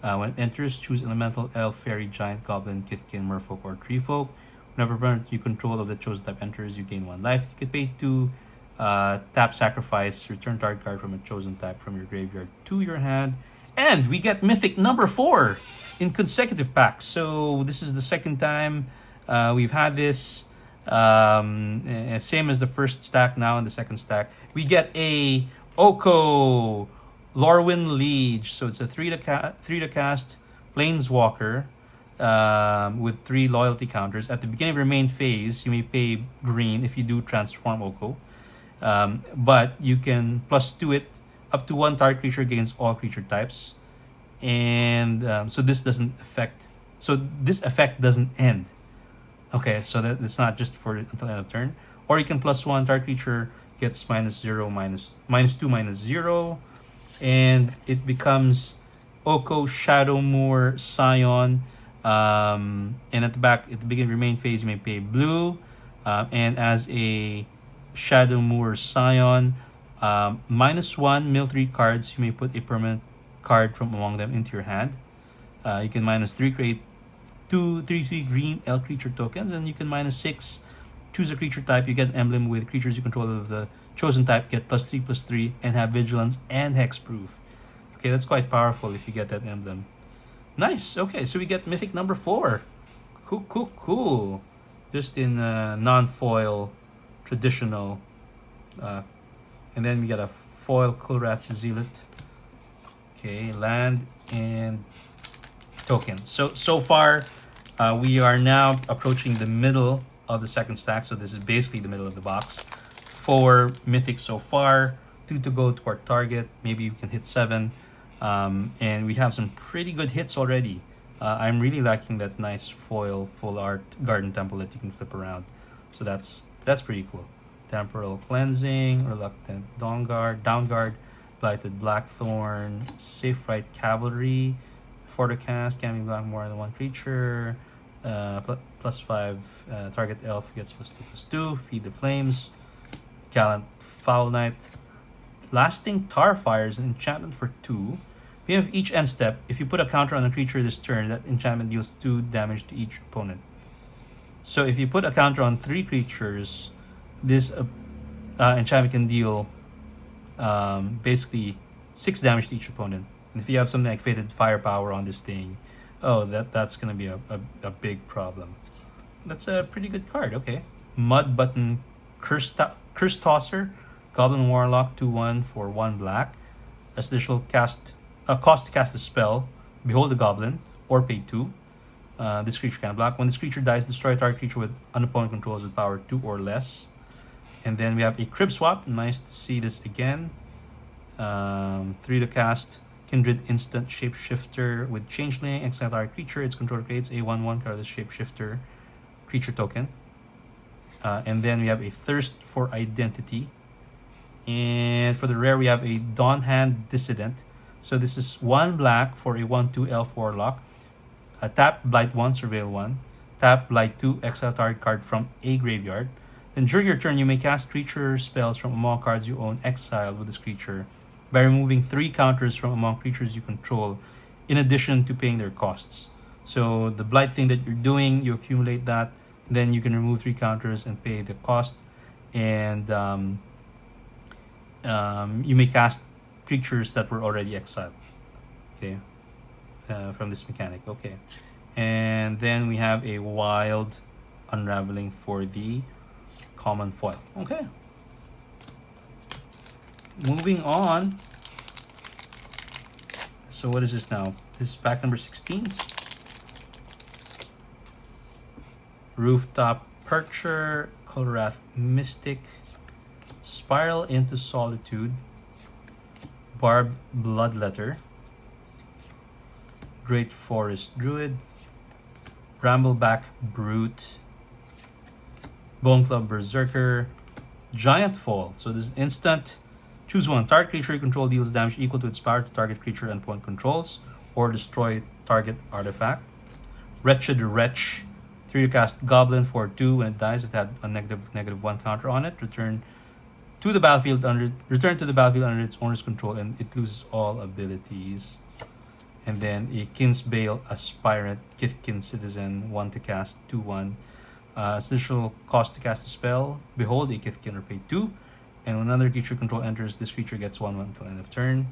When it enters, choose Elemental, Elf, Fairy, Giant, Goblin, Kitkin, Merfolk, or Treefolk. Whenever opponent you control of the chosen type enters, you gain 1 life. You can pay 2, tap, sacrifice, return target card from a chosen type from your graveyard to your hand. And we get Mythic number 4 in consecutive packs. So this is the second time we've had this. Same as the first stack, now in the second stack. We get a Oko LORWYN Liege. So it's a 3 to cast Planeswalker with 3 loyalty counters. At the beginning of your main phase, you may pay green if you do transform Oko. But you can +2 it. Up to 1 target creature gains all creature types. And so this effect doesn't end. Okay, so that it's not just for until end of turn. Or you can +1 target creature gets -0, -2, -0. And it becomes Oko Shadowmoor Scion. And at the beginning of your main phase, you may pay blue. And as a Shadowmoor Scion, -1, mill 3 cards. You may put a permanent card from among them into your hand. You can -3 create 3 green elf creature tokens, and you can -6 choose a creature type. You get an emblem with creatures you control of the chosen type, get +3/+3, and have vigilance and hexproof. Okay, that's quite powerful if you get that emblem. Nice. Okay, so we get Mythic number 4. Cool. Just in non-foil, traditional. And then we got a foil Coolwrath Zealot. Okay, land and token. So far, we are now approaching the middle of the second stack. So this is basically the middle of the box. 4 mythics so far, 2 to go to our target. Maybe we can hit 7. And we have some pretty good hits already. I'm really liking that nice foil full art Garden Temple that you can flip around. So that's pretty cool. Temporal Cleansing, Reluctant Downguard, Blighted Blackthorn, Safe Right Cavalry, Forticast, can be block more than 1 creature, +5, target elf gets +2/+2, Feed the Flames, Gallant Foul Knight, Lasting Tarfire is an enchantment for 2. We have each end step. If you put a counter on a creature this turn, that enchantment deals 2 damage to each opponent. So if you put a counter on 3 creatures, this enchantment can deal basically 6 damage to each opponent. And if you have something like Fated Firepower on this thing, that's gonna be a big problem. That's a pretty good card. Okay, Mud Button Curse Tosser, Goblin Warlock, 2/1 for 1 black. Additional cost to cast a spell, Behold the Goblin, or pay 2. This creature can block. When this creature dies, destroy a target creature with an opponent controls with power 2 or less. And then we have a Crib Swap. Nice to see this again. 3 to cast, Kindred Instant Shapeshifter with Changeling. Exile target creature. Its controller creates a 1/1 colorless Shapeshifter creature token. And then we have a Thirst for Identity. And for the rare, we have a Dawnhand Dissident. So this is 1 black for a 1/2 Elf Warlock. Tap Blight 1, Surveil 1. Tap Blight 2, exile target card from a graveyard. Then during your turn, you may cast creature spells from among cards you own exiled with this creature by removing 3 counters from among creatures you control, in addition to paying their costs. So the Blight thing that you're doing, you accumulate that, then you can remove 3 counters and pay the cost. And you may cast creatures that were already exiled. Okay, from this mechanic. Okay, And then we have a wild unraveling for the common foil. Okay. Moving on. So what is this now? This is pack number 16. Rooftop Percher, Colrath Mystic, Spiral into Solitude, Barbed Bloodletter, Great Forest Druid, Brambleback Brute, Bone Club Berserker, Giant Fall. So this is instant. Choose one. Target creature you control deals damage equal to its power to target creature and opponent controls, or destroy target artifact. Wretched Wretch. 3 you cast Goblin for 2. When it dies, it had a -1 counter on it. Return to the battlefield under its owner's control, and it loses all abilities. And then a Kinsbale Aspirant, Kithkin Citizen, 1 to cast, 2/1. Additional cost to cast a spell. Behold a Kithkin or pay 2. And when another creature control enters, this creature gets 1/1 until end of turn.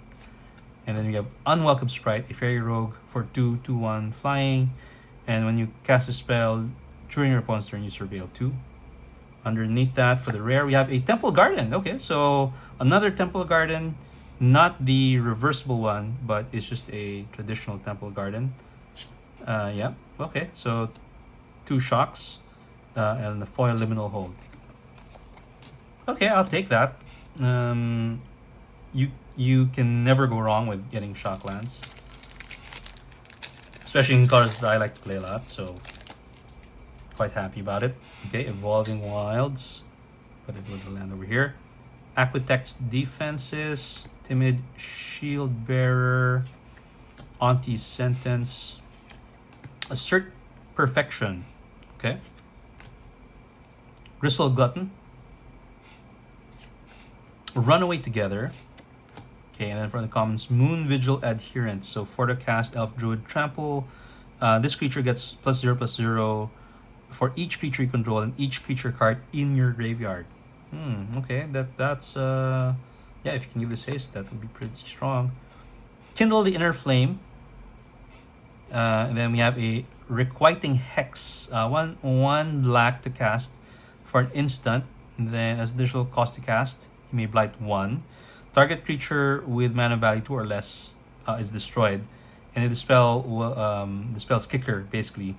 And then we have Unwelcome Sprite, a Fairy Rogue for 2, 2/1 flying. And when you cast a spell during your opponent's turn, you surveil 2. Underneath that, for the rare, we have a Temple Garden. Okay, so another Temple Garden, not the reversible one, but it's just a traditional Temple Garden. Yeah, okay, so 2 shocks and the foil Liminal Hold. Okay, I'll take that. You can never go wrong with getting shock lands, especially in colors that I like to play a lot, so quite happy about it. Okay, Evolving Wilds. Put it with the land over here. Aquitect's Defenses. Timid Shield Bearer. Auntie's Sentence. Assert Perfection. Okay. Gristle Glutton. Runaway Together. Okay, and then for the commons, Moon Vigil Adherent. So for the cast, Elf Druid Trample. This creature gets +0/+0 for each creature you control and each creature card in your graveyard. Okay, that's yeah, if you can give this haste, that would be pretty strong. Kindle the Inner Flame. And then we have a Requiting Hex. One black to cast for an instant. And then as additional cost to cast, you may blight 1. Target creature with mana value 2 or less is destroyed. And if the spell's kicker basically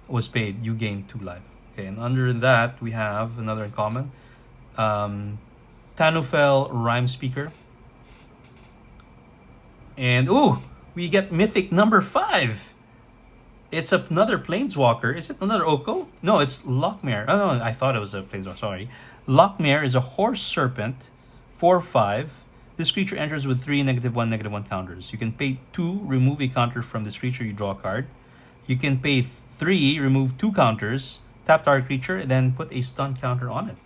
was paid, you gain 2 life. Okay, and under that we have another uncommon. Tanufel Rhyme Speaker. And we get mythic number 5. It's another Planeswalker. Is it another Oko? No, it's Lockmare. Oh no, I thought it was a Planeswalker, sorry. Lockmare is a Horse Serpent, 4/5. This creature enters with 3 -1/-1 counters. You can pay 2, remove a counter from this creature, you draw a card. You can pay 3, remove 2 counters, tap target creature, and then put a stun counter on it.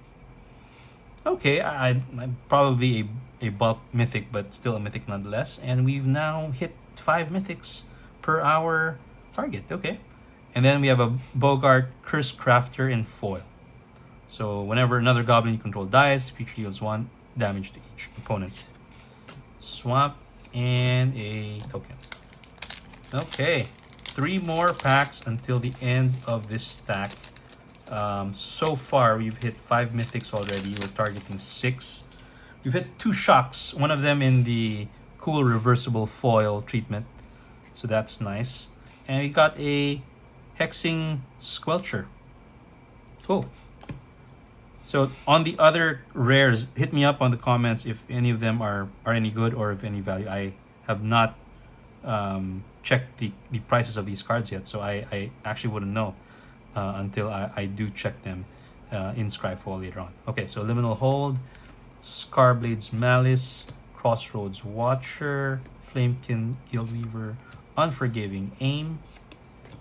Okay, I'm probably a bulk mythic, but still a mythic nonetheless. And we've now hit 5 mythics per our target. Okay. And then we have a Bogart Curse Crafter in foil. So whenever another goblin you control dies, the creature deals 1 damage to each opponent. Swamp and a token. Okay. 3 more packs until the end of this stack. So far, we've hit 5 mythics already. We're targeting 6. We've hit 2 shocks. One of them in the cool reversible foil treatment. So that's nice. And we got a Hexing Squelcher. Cool. So on the other rares, hit me up on the comments if any of them are any good or if any value. I have not checked the prices of these cards yet, so I actually wouldn't know until I do check them in Scryfall later on. Okay, so Liminal Hold, Scarblade's Malice, Crossroads Watcher, Flamekin Guildweaver, Unforgiving Aim.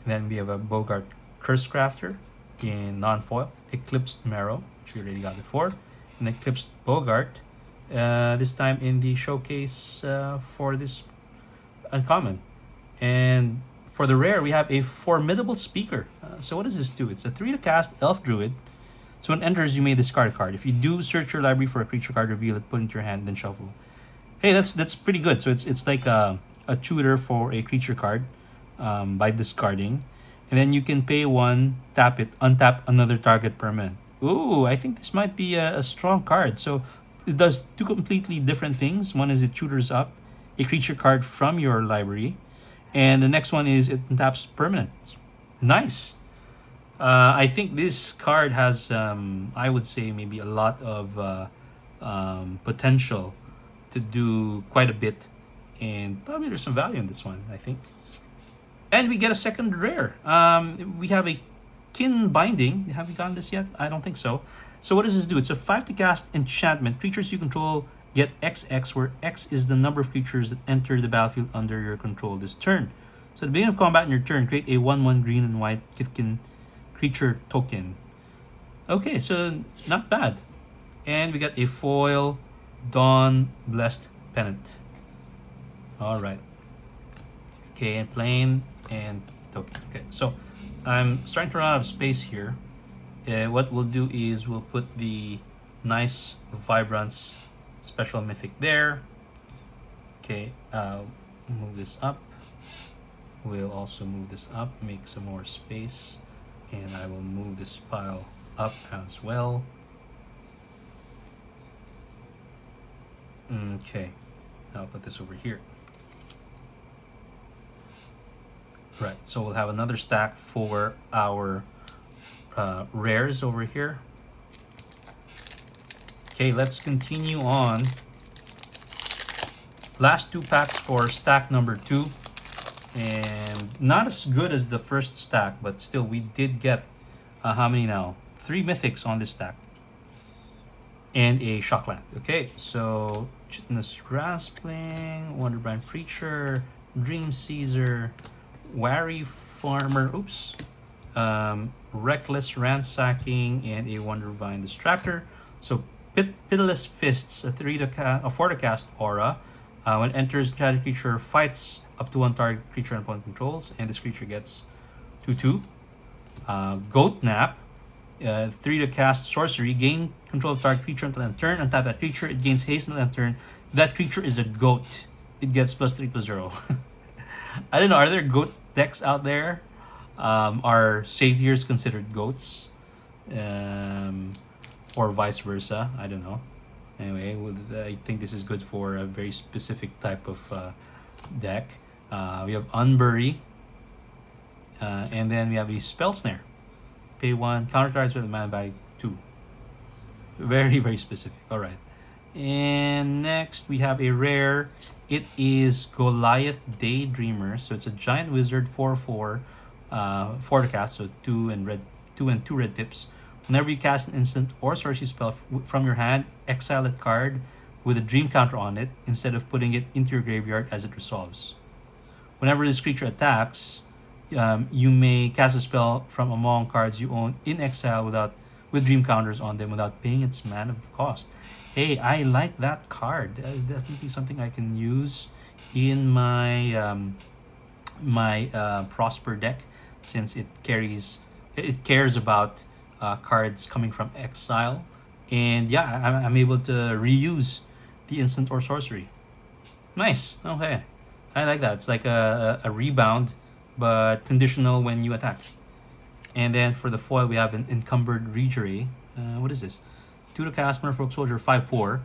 And then we have a Bogart Curse Crafter in non-foil, Eclipsed Marrow, which we already got before, and Eclipsed Bogart, this time in the showcase for this uncommon. And for the rare, we have a Formidable Speaker. So what does this do? It's a 3 to cast Elf Druid. So when it enters, you may discard a card. If you do search your library for a creature card, reveal it, put it into your hand, then shuffle. Hey, that's pretty good. So it's like a tutor for a creature card by discarding. And then you can pay 1, tap it, untap another target permanent. Ooh, I think this might be a strong card. So it does 2 completely different things. One is it tutors up a creature card from your library. And the next one is it untaps permanent. Nice. I think this card has, I would say, maybe a lot of potential to do quite a bit. And probably there's some value in this one, I think. And we get a second rare. We have a Kin Binding. Have we gotten this yet? I don't think so. So what does this do? It's a 5 to cast enchantment. Creatures you control get XX, where X is the number of creatures that enter the battlefield under your control this turn. So at the beginning of combat in your turn, create a 1/1 green and white Kithkin creature token. Okay, so not bad. And we got a foil Dawn Blessed Pennant. All right. Okay, and plain and token. Okay, so I'm starting to run out of space here. What we'll do is we'll put the nice Vibrance special mythic there. Okay, move this up. We'll also move this up, make some more space, and I will move this pile up as well. Okay, I'll put this over here. Right, so we'll have another stack for our rares over here. Okay, let's continue on. Last 2 packs for stack number 2. And not as good as the first stack, but still we did get how many now? 3 mythics on this stack. And a Shockland. Okay, so Chitinous Raspling, Wonderbrand Preacher, Dream Caesar, Wary Farmer, oops, Reckless Ransacking, and a Wondervine Distractor. So Pitiless Fists, a 4 to cast aura. When it enters, enchanted creature fights up to 1 target creature and opponent controls, and this creature gets 2/2. Goat Nap, 3 to cast sorcery. Gain control of target creature until end turn. Untap that creature. It gains haste until end turn. That creature is a goat. It gets +3/+0. I don't know. Are there goat decks out there? Are saviors considered goats? Or vice versa? I don't know. Anyway, I think this is good for a very specific type of deck. We have Unbury. And then we have the Spell Snare. Pay 1, counter targets with a mana value 2. Very, very specific. Alright. And next we have a rare. It is Goliath Daydreamer. So it's a giant wizard 4/4, 4 to cast, so 2 and 2 red pips. Whenever you cast an instant or sorcery spell from your hand, exile a card with a dream counter on it instead of putting it into your graveyard as it resolves. Whenever this creature attacks, you may cast a spell from among cards you own in exile with dream counters on them without paying its mana cost. Hey, I like that card. Definitely something I can use in my Prosper deck, since it cares about cards coming from exile. And yeah, I'm able to reuse the instant or sorcery. Nice. Okay, I like that. It's like a rebound, but conditional when you attack. And then for the foil, we have an Encumbered Regery. What is this? 2 to cast, Merfolk Soldier 5/4.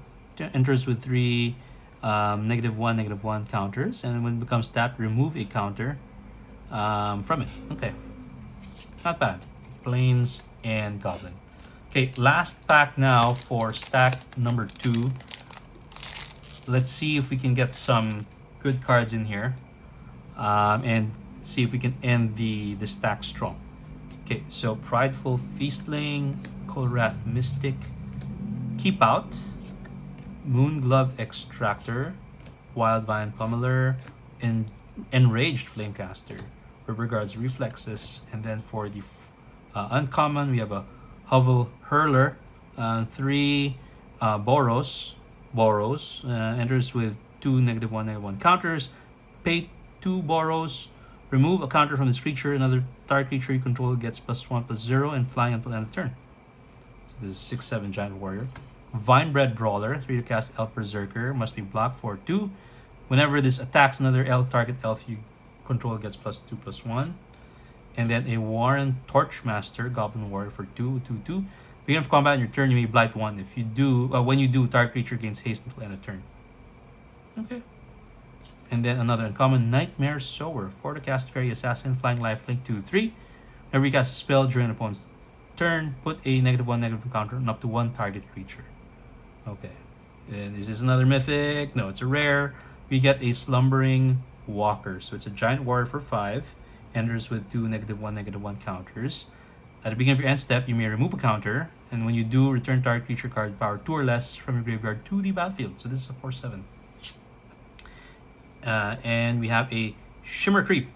Enters with 3 -1/-1 counters. And when it becomes tapped, remove a counter from it. Okay. Not bad. Plains and Goblin. Okay, last pack now for stack number 2. Let's see if we can get some good cards in here. And see if we can end the stack strong. Okay, so Prideful Feastling, Kolrath Mystic, Keep Out, Moonglove Extractor, Wildvine Pummeler, and Enraged Flamecaster, Riverguard's Reflexes. And then for the uncommon, we have a Hovel Hurler, 3 Boros, enters with 2 -1/-1 counters, pay 2 Boros, remove a counter from this creature. Another target creature you control gets +1/+0 and flying until end of turn. So this is 6/7 Giant Warrior. Vinebred Brawler, 3 to cast Elf Berserker, must be blocked for 2. Whenever this attacks another target elf you control gets +2/+1. And then a Warren Torchmaster, Goblin Warrior for 2/2/2. Beginning of combat on your turn, you may blight one. If you do, when you do, target creature gains haste until end of turn. Okay. And then another uncommon, Nightmare Sower. 4 to cast Fairy Assassin, Flying Lifelink 2/3. Whenever you cast a spell during an opponent's turn, put a -1/- counter on up to one target creature. Okay. And is this another mythic? No, it's a rare. We get a Slumbering Walker. So it's a giant warrior for 5. Enters with 2 -1/- counters. At the beginning of your end step, you may remove a counter. And when you do, return target creature card power 2 or less from your graveyard to the battlefield. So this is a 4/7. And we have a Shimmer Creep.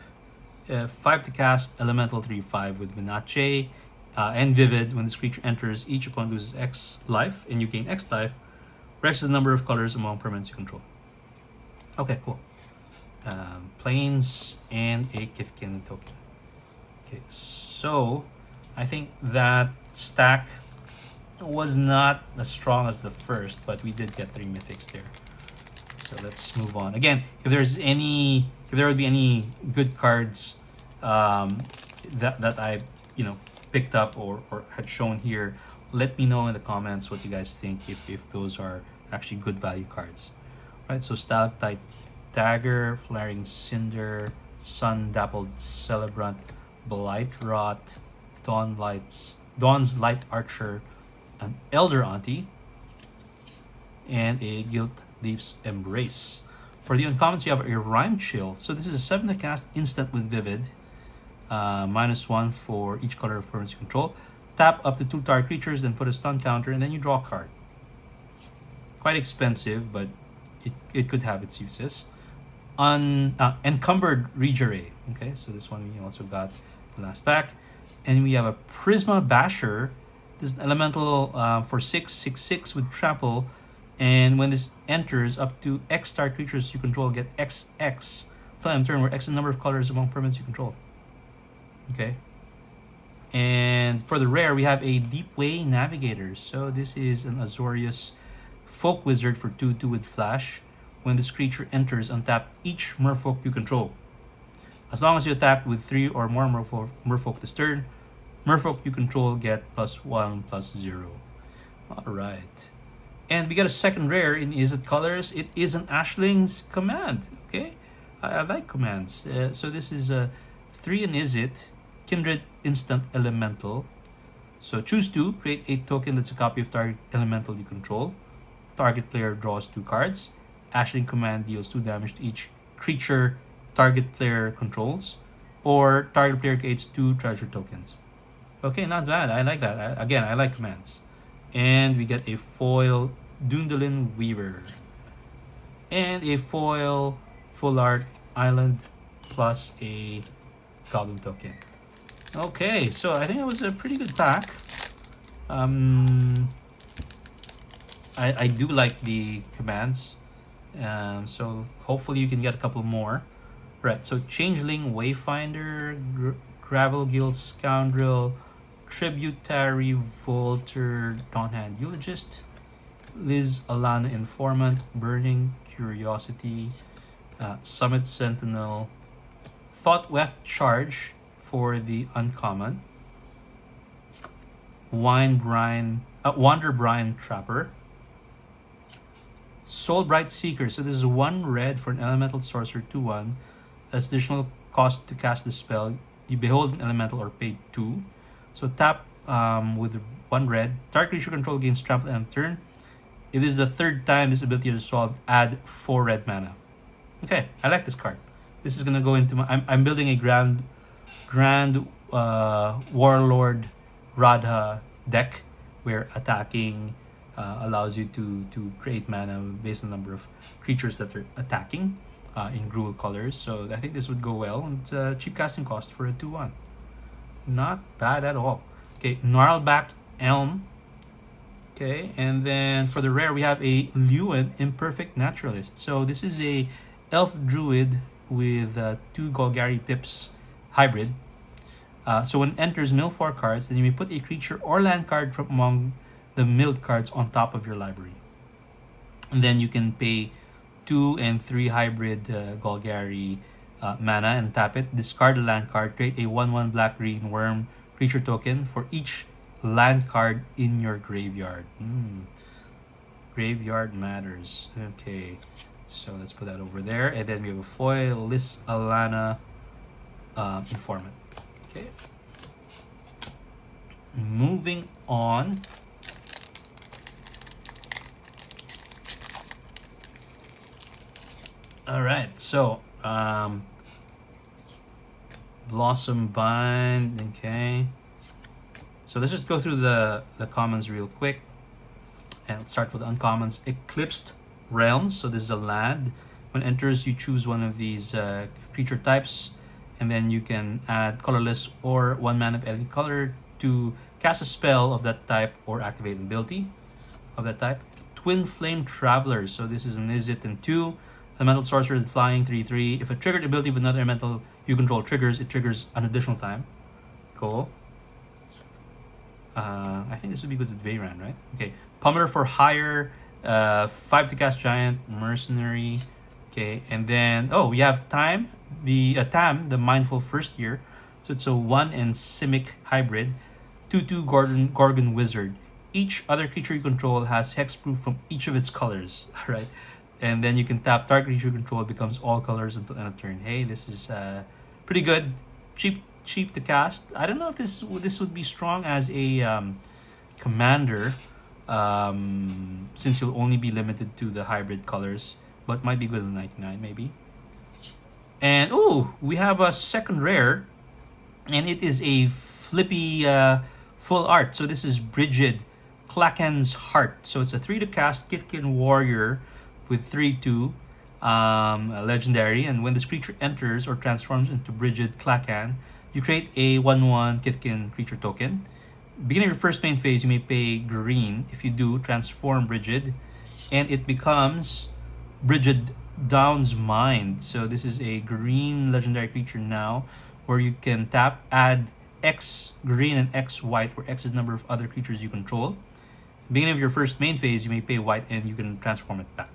5 to cast, Elemental 3/5 with Minache and Vivid. When this creature enters, each opponent loses X life and you gain X life. X is the number of colors among permanents you control. Okay, cool. Plains and a Kifkin token. Okay, so I think that stack was not as strong as the first, but we did get 3 mythics there. So let's move on. Again, if there would be any good cards that I picked up or had shown here, let me know in the comments what you guys think, if those are actually good value cards. Right, so Stalactite Dagger, Flaring Cinder, Sun Dappled Celebrant, Blight Rot, Dawn's Light Archer, an Elder Auntie, and a Guilt Thief's Embrace. For the uncommons, you have a Rhyme Chill. So this is a 7 to cast instant with Vivid. -1 for each color of permanents you control. Tap up to 2 target creatures, then put a stun counter, and then you draw a card. Quite expensive, but it could have its uses. Encumbered Regeray. Okay, so this one we also got the last pack. And we have a Prisma Basher. This is an elemental for 6/6/6 with trample. And when this enters, up to X star creatures you control get XX play turn, where X is the number of colors among permanents you control. Okay. And for the rare, we have a Deepway Navigator. So this is an Azorius Folk Wizard for 2/2 with Flash. When this creature enters, untap each merfolk you control. As long as you attack with 3 or more merfolk this turn, merfolk you control get +1/+0. Alright. And we got a second rare in Izzet colors. It is an Ashling's Command. Okay, I like commands. So this is a 3 in Izzet, Kindred Instant Elemental. So choose 2, create a token that's a copy of target elemental you control. Target player draws 2 cards. Ashling Command deals 2 damage to each creature target player controls, or target player creates 2 treasure tokens. Okay, not bad. I like that. Again, I like commands. And we get a foil Dundalin Weaver. And a foil Full Art Island plus a Goblin token. Okay, so I think it was a pretty good pack. I do like the commands. So hopefully you can get a couple more. Right, so Changeling Wayfinder, Gravel Guild Scoundrel, Tributary Volter, Dawnhand Eulogist, Liz Alana Informant, Burning Curiosity, Summit Sentinel, Thoughtweft Charge for the uncommon, Wander Brine Trapper, Soulbright Seeker. So this is 1 red for an elemental sorcerer 2/1. As additional cost to cast the spell, you behold an elemental or pay 2. So tap with 1 red. Target creature control gains trample end turn. If this is the 3rd time this ability is resolved, add 4 red mana. Okay, I like this card. This is gonna go into my. I'm building a grand Warlord Radha deck where attacking allows you to create mana based on the number of creatures that are attacking in Gruul colors. So I think this would go well. And it's a cheap casting cost for a 2/1. Not bad at all. Okay, Gnarlback Elm. Okay, and then for the rare, we have a LORWYN Imperfect Naturalist. So this is a Elf Druid with 2 Golgari Pips hybrid. So when it enters, mill 4 cards, then you may put a creature or land card from among the milled cards on top of your library. And then you can pay 2 and 3 hybrid Golgari mana and tap it. Discard a land card. Create a 1/1 black-green worm creature token for each land card in your graveyard. Graveyard matters. Okay, so let's put that over there. And then we have a foil, List Alana Informant. Okay. Moving on. Alright, so Blossom Bind, okay. So let's just go through the commons real quick. And let's start with the uncommons. Eclipsed Realms, so this is a land. When it enters, you choose one of these creature types, and then you can add colorless or 1 mana of any color to cast a spell of that type or activate an ability of that type. Twin Flame Travelers, so this is an Izzet and 2. Elemental Sorcerer is flying 3/3. If a triggered ability of another elemental you control triggers, it triggers an additional time. Cool. I think this would be good with Veyran, right? Okay. Pummeler for Hire, 5 to cast Giant, Mercenary. Okay, and then we have Tam, the Mindful First Year. So it's a 1 and Simic hybrid, 2/2 Gorgon Wizard. Each other creature you control has hexproof from each of its colors. All right. And then you can tap target creature you control, it becomes all colors until end of turn. Hey, this is pretty good. Cheap to cast. I don't know if this would be strong as a commander, since you'll only be limited to the hybrid colors, but might be good in 99 maybe. And we have a second rare, and it is a flippy full art. So this is Brigid, Klaken's Heart. So it's a 3 to cast Kitkin Warrior with 3/2, a legendary, and when this creature enters or transforms into Brigid Klakan, you create a 1/1 Kitkin creature token. Beginning of your first main phase, you may pay green. If you do, transform Brigid, and it becomes Brigid Down's Mind. So this is a green legendary creature now, where you can tap, add X green and X white, where X is the number of other creatures you control. Beginning of your first main phase, you may pay white, and you can transform it back.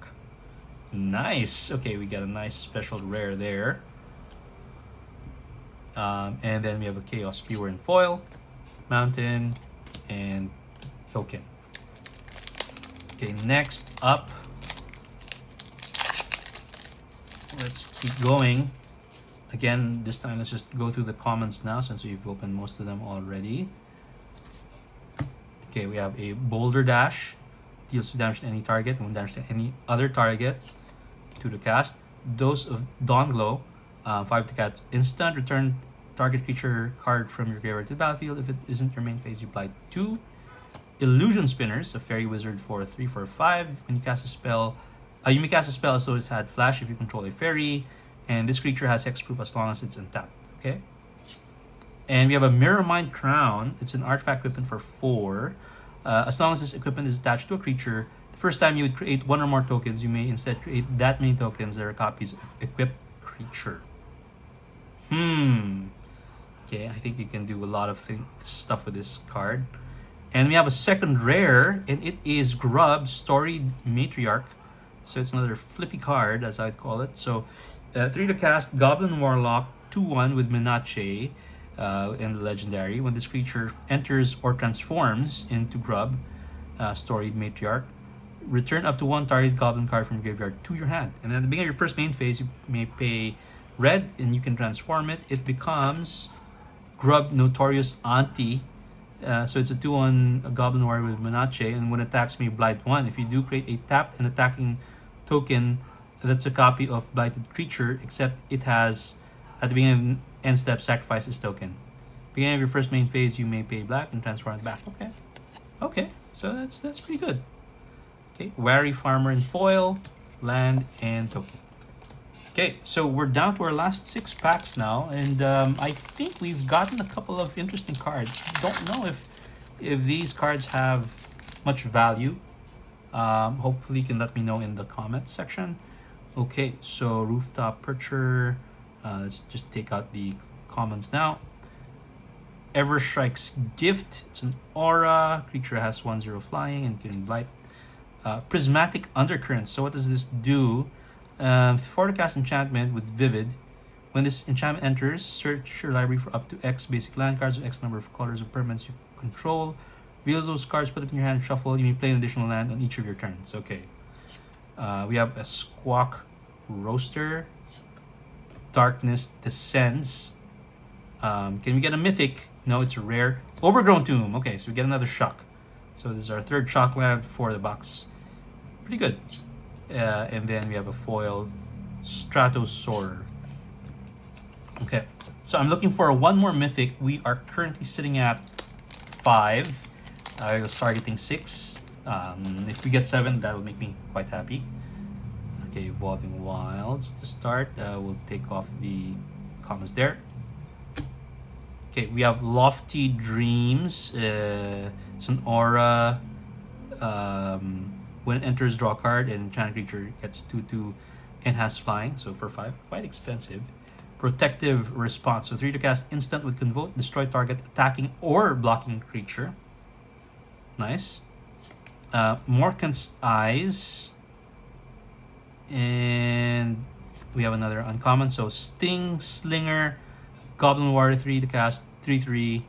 Nice. Okay, we got a nice special rare there. And then we have a Chaos Viewer in foil, Mountain, and token. Okay, next up, let's keep going. Again, this time let's just go through the comments now, since we've opened most of them already. Okay, we have a Boulder Dash, deals 2 damage to any target, 1 damage to any other target. 2 to cast. Dose of Dawnglow, 5 to cast. Instant, return target creature card from your graveyard to the battlefield. If it isn't your main phase, you apply 2. Illusion Spinners, a fairy wizard for 3/5. When you cast a spell, you may cast a spell as though it's had flash if you control a fairy, and this creature has hexproof as long as it's untapped. Okay. And we have a Mirror Mind Crown. It's an artifact equipment for 4. As long as this equipment is attached to a creature, the first time you would create 1 or more tokens, you may instead create that many tokens that are copies of equipped creature. Okay, I think you can do a lot of stuff with this card. And we have a second rare, and it is Grub, Storied Matriarch. So it's another flippy card, as I'd call it. So 3 to cast, Goblin Warlock, 2/1 with Menache, in the legendary. When this creature enters or transforms into Grub, Storied Matriarch, return up to 1 target goblin card from your graveyard to your hand. And at the beginning of your first main phase, you may pay red, and you can transform it. It becomes Grub Notorious Auntie. So it's a 2/1 Goblin Warrior with Menache, and when attacks may blight 1. If you do create a tapped and attacking token that's a copy of blighted creature, except it has, at the beginning of end step, sacrifice this token. Beginning of your first main phase, you may pay black and transform it back. Okay, so that's pretty good. Okay, Wary Farmer in foil, land, and token. Okay, so we're down to our last 6 packs now, and I think we've gotten a couple of interesting cards. Don't know if these cards have much value. Hopefully you can let me know in the comments section. Okay, so Rooftop Percher. Let's just take out the comments now. Everstrike's Gift. It's an aura. Creature has 1/0 flying and can blight. Prismatic Undercurrent. So what does this do? 4 to cast enchantment with Vivid. When this enchantment enters, search your library for up to X basic land cards with X number of colors of permanents you control. Reveals those cards, put them in your hand, and shuffle. You may play an additional land on each of your turns. Okay. We have a Squawk Roaster. Darkness Descends. Can we get a mythic? No, it's a rare. Overgrown Tomb. Okay, so we get another shock. So this is our third shock land for the box. Pretty good. And then we have a foil Stratosaur. Okay, so I'm looking for one more mythic. We are currently sitting at 5. I was targeting 6. If we get 7, that will make me quite happy. Okay, Evolving Wilds to start. We'll take off the comments there. Okay, we have Lofty Dreams. It's an aura. When it enters, draw a card, and enchanted creature gets 2/2 and has flying. So for 5, quite expensive. Protective Response. So 3 to cast instant with Convoke. Destroy target attacking or blocking creature. Nice. Morkan's Eyes. And we have another uncommon. So Sting Slinger. Goblin Warrior 3 to cast 3/3.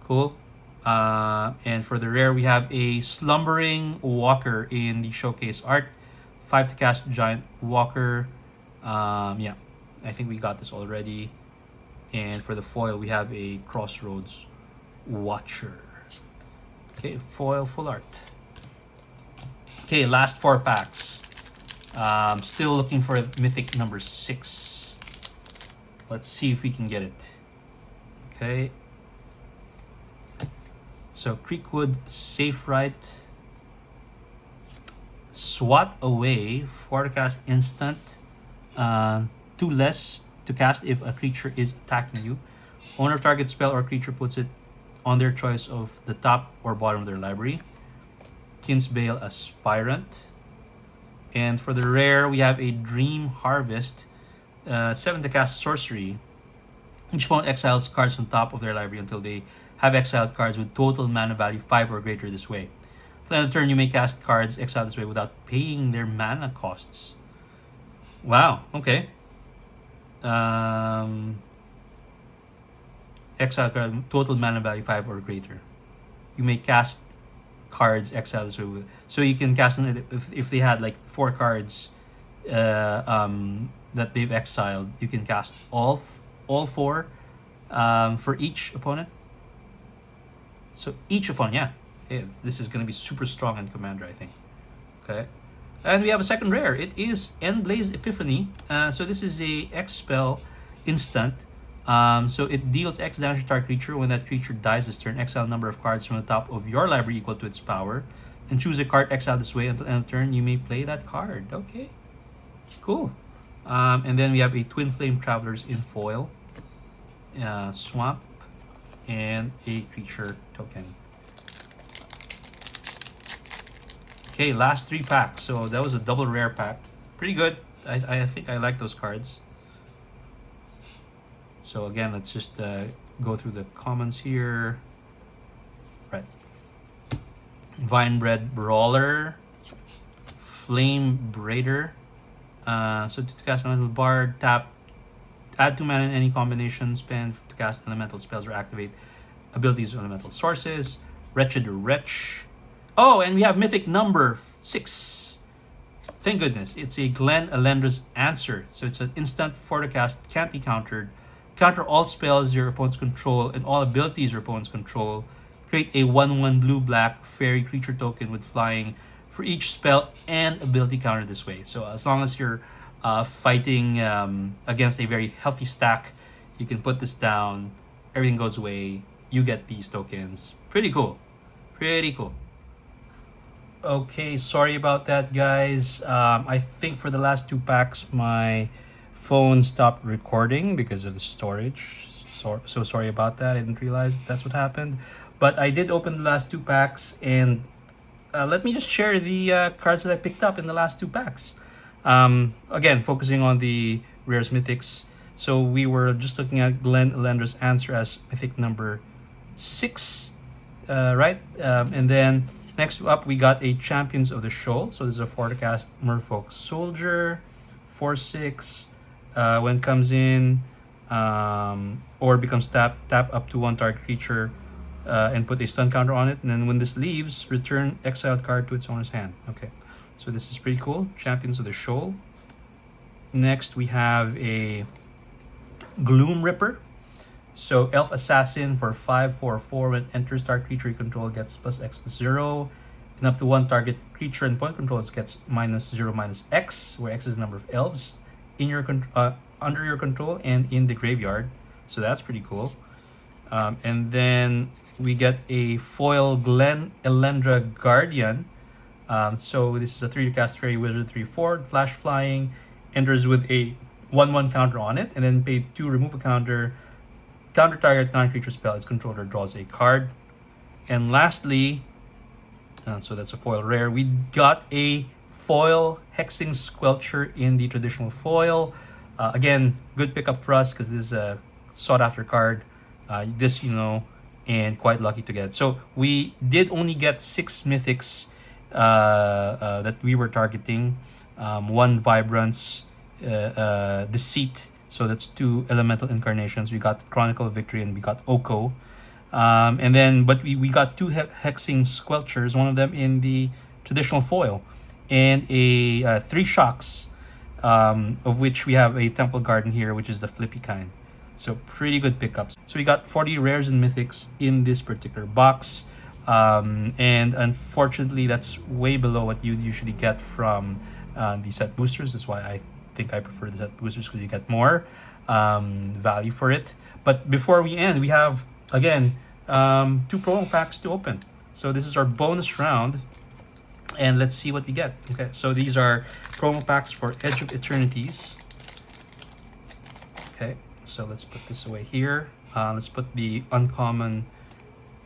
Cool. And for the rare, we have a Slumbering Walker in the showcase art. 5 to cast Giant Walker. Yeah, I think we got this already. And for the foil, we have a Crossroads Watcher. Okay, foil full art. Okay, last 4 packs. Still looking for mythic number 6. Let's see if we can get it. Okay. So Creekwood Safe Right. Swat Away. 4 to cast instant. 2 less to cast if a creature is attacking you. Owner of target spell or creature puts it on their choice of the top or bottom of their library. Kinsbale Aspirant. And for the rare, we have a Dream Harvest. 7 to cast sorcery. Each opponent exiles cards on top of their library until they have exiled cards with total mana value 5 or greater this way. At the end of the turn, you may cast cards exiled this way without paying their mana costs. Wow, okay. Exile card, total mana value 5 or greater. You may cast cards exiled this way. So you can cast them if they had like 4 cards that they've exiled. You can cast all 4 for each opponent. So each opponent, yeah. This is going to be super strong in Commander, I think. Okay. And we have a second rare. It is Endblaze Epiphany. So this is a X spell instant. So it deals X damage to target creature. When that creature dies this turn, exile a number of cards from the top of your library equal to its power. And choose a card exiled this way until end of turn. You may play that card. Okay. Cool. And then we have a Twin Flame Travelers in foil. Swamp. And a creature token. Okay, last 3 packs. So that was a double rare pack. Pretty good. I think I like those cards. So again, let's just go through the comments here. Right. Vinebred Brawler. Flame Braider. So to cast Elemental Bard, tap, add 2 mana in any combination, spend to cast elemental spells or activate abilities of elemental sources. Wretched Wretch. Oh, and we have mythic number 6. Thank goodness. It's a Glen Elendra's Answer. So it's an instant 4 to cast, can't be countered. Counter all spells your opponents control and all abilities your opponents control. Create a 1/1 blue-black fairy creature token with flying for each spell and ability counter this way. So as long as you're fighting against a very healthy stack, you can put this down. Everything goes away. You get these tokens. Pretty cool. Pretty cool. Okay, sorry about that, guys. I think for the last 2 packs, my phone stopped recording because of the storage. So sorry about that. I didn't realize that's what happened. But I did open the last 2 packs, and let me just share the cards that I picked up in the last 2 packs. Again, focusing on the rares mythics. So we were just looking at Glen Elendra's Answer as mythic number 6, right? And then next up, we got a Champions of the Shoal. So this is a 4 to cast Merfolk Soldier, 4/6. When it comes in, or becomes tap up to one target creature, and put a stun counter on it. And then when this leaves, return exiled card to its owner's hand. Okay, so this is pretty cool. Champions of the Shoal. Next, we have a Gloom Ripper. So Elf Assassin for 5/4/4. When enters target creature you control gets +X/0. And up to one target creature and point controls gets -0/-X, where X is the number of elves in your under your control and in the graveyard. So that's pretty cool. And then we get a foil Glen Elendra Guardian. So this is a 3 to cast Fairy Wizard 3/4, flash flying, enters with a 1/1 counter on it, and then pay 2, remove a counter target non-creature spell its controller draws a card. And lastly, so that's a foil rare, we got a foil Hexing Squelcher in the traditional foil. Again, good pickup for us because this is a sought after card. This, and quite lucky to get. So we did only get 6 mythics that we were targeting. 1 Vibrance, Deceit. So that's 2 elemental incarnations. We got Chronicle of Victory and we got Oko. And then, but we got 2 Hexing Squelchers, one of them in the traditional foil, and a 3 Shocks, of which we have a Temple Garden here, which is the flippy kind. So pretty good pickups. So we got 40 rares and mythics in this particular box. And unfortunately, that's way below what you'd usually get from the set boosters. That's why I think I prefer the set boosters, because you get more value for it. But before we end, we have, again, 2 promo packs to open. So this is our bonus round, and let's see what we get. Okay, so these are promo packs for Edge of Eternities. Okay, so let's put this away here. Let's put the uncommon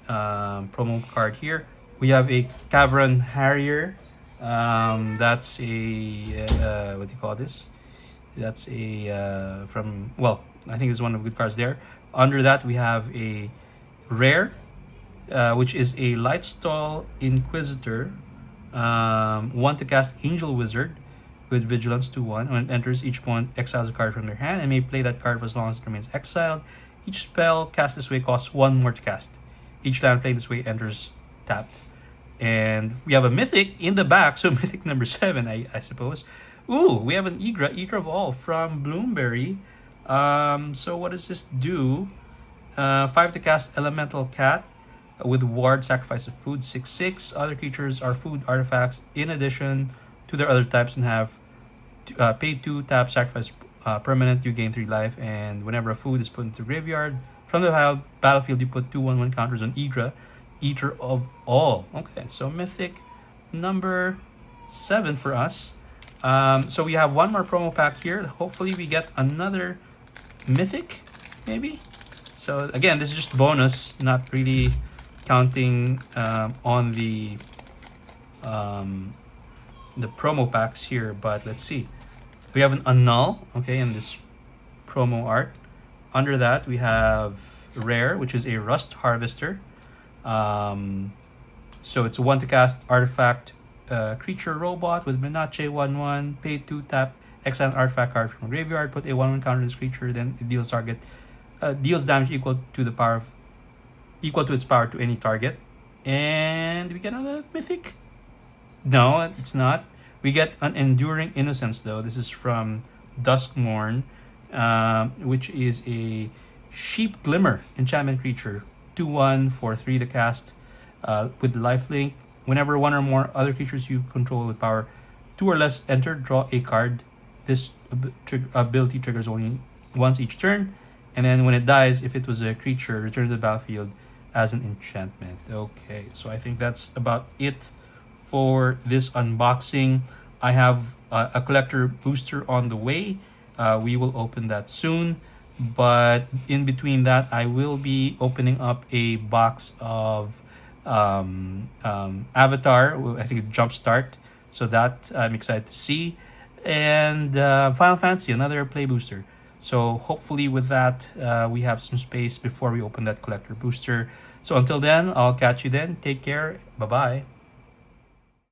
promo card here. We have a Cavern Harrier. That's a what do you call this? That's a from, well, I think it's one of the good cards there. Under that we have a rare, which is a Lightstall Inquisitor. 1 to cast Angel Wizard with Vigilance 2/1. When it enters, each opponent exiles a card from their hand and may play that card for as long as it remains exiled. Each spell cast this way costs 1 more to cast. Each land played this way enters tapped. And we have a mythic in the back, so mythic number 7, I suppose. Ooh, we have an Eater of All from Bloomberry. So what does this do? 5 to cast Elemental Cat with Ward, sacrifice of food, 6/6. Other creatures are food artifacts in addition to their other types and have pay 2, tap, sacrifice permanent, you gain 3 life, and whenever a food is put into graveyard from the battlefield, you put 2 1/1 counters on Eater of All. Okay, so mythic number 7 for us. So we have 1 more promo pack here. Hopefully we get another mythic, maybe. So again, this is just bonus, not really counting on the promo packs here. But let's see. We have an Annul, okay, in this promo art. Under that we have rare, which is a Rust Harvester. So it's a 1 to cast artifact creature robot with Menache 1/1, pay 2, tap, exile an artifact card from a graveyard, put a 1/1 counter to this creature, then it deals damage equal to its power to any target. And we get another mythic. No, it's not. We get an Enduring Innocence though. This is from Duskmourn, which is a Sheep Glimmer enchantment creature, 2/1 for 3 to cast with lifelink. Whenever 1 or more other creatures you control with power 2 or less enter, draw a card. This ability triggers only once each turn, and then when it dies, if it was a creature, return to the battlefield as an enchantment. Okay, so I think that's about it for this unboxing. I have a collector booster on the way. We will open that soon, but in between that, I will be opening up a box of Avatar. I think Jumpstart, so that I'm excited to see, and Final Fantasy, another play booster. So hopefully with that, we have some space before we open that collector booster. So until then, I'll catch you then. Take care. Bye bye.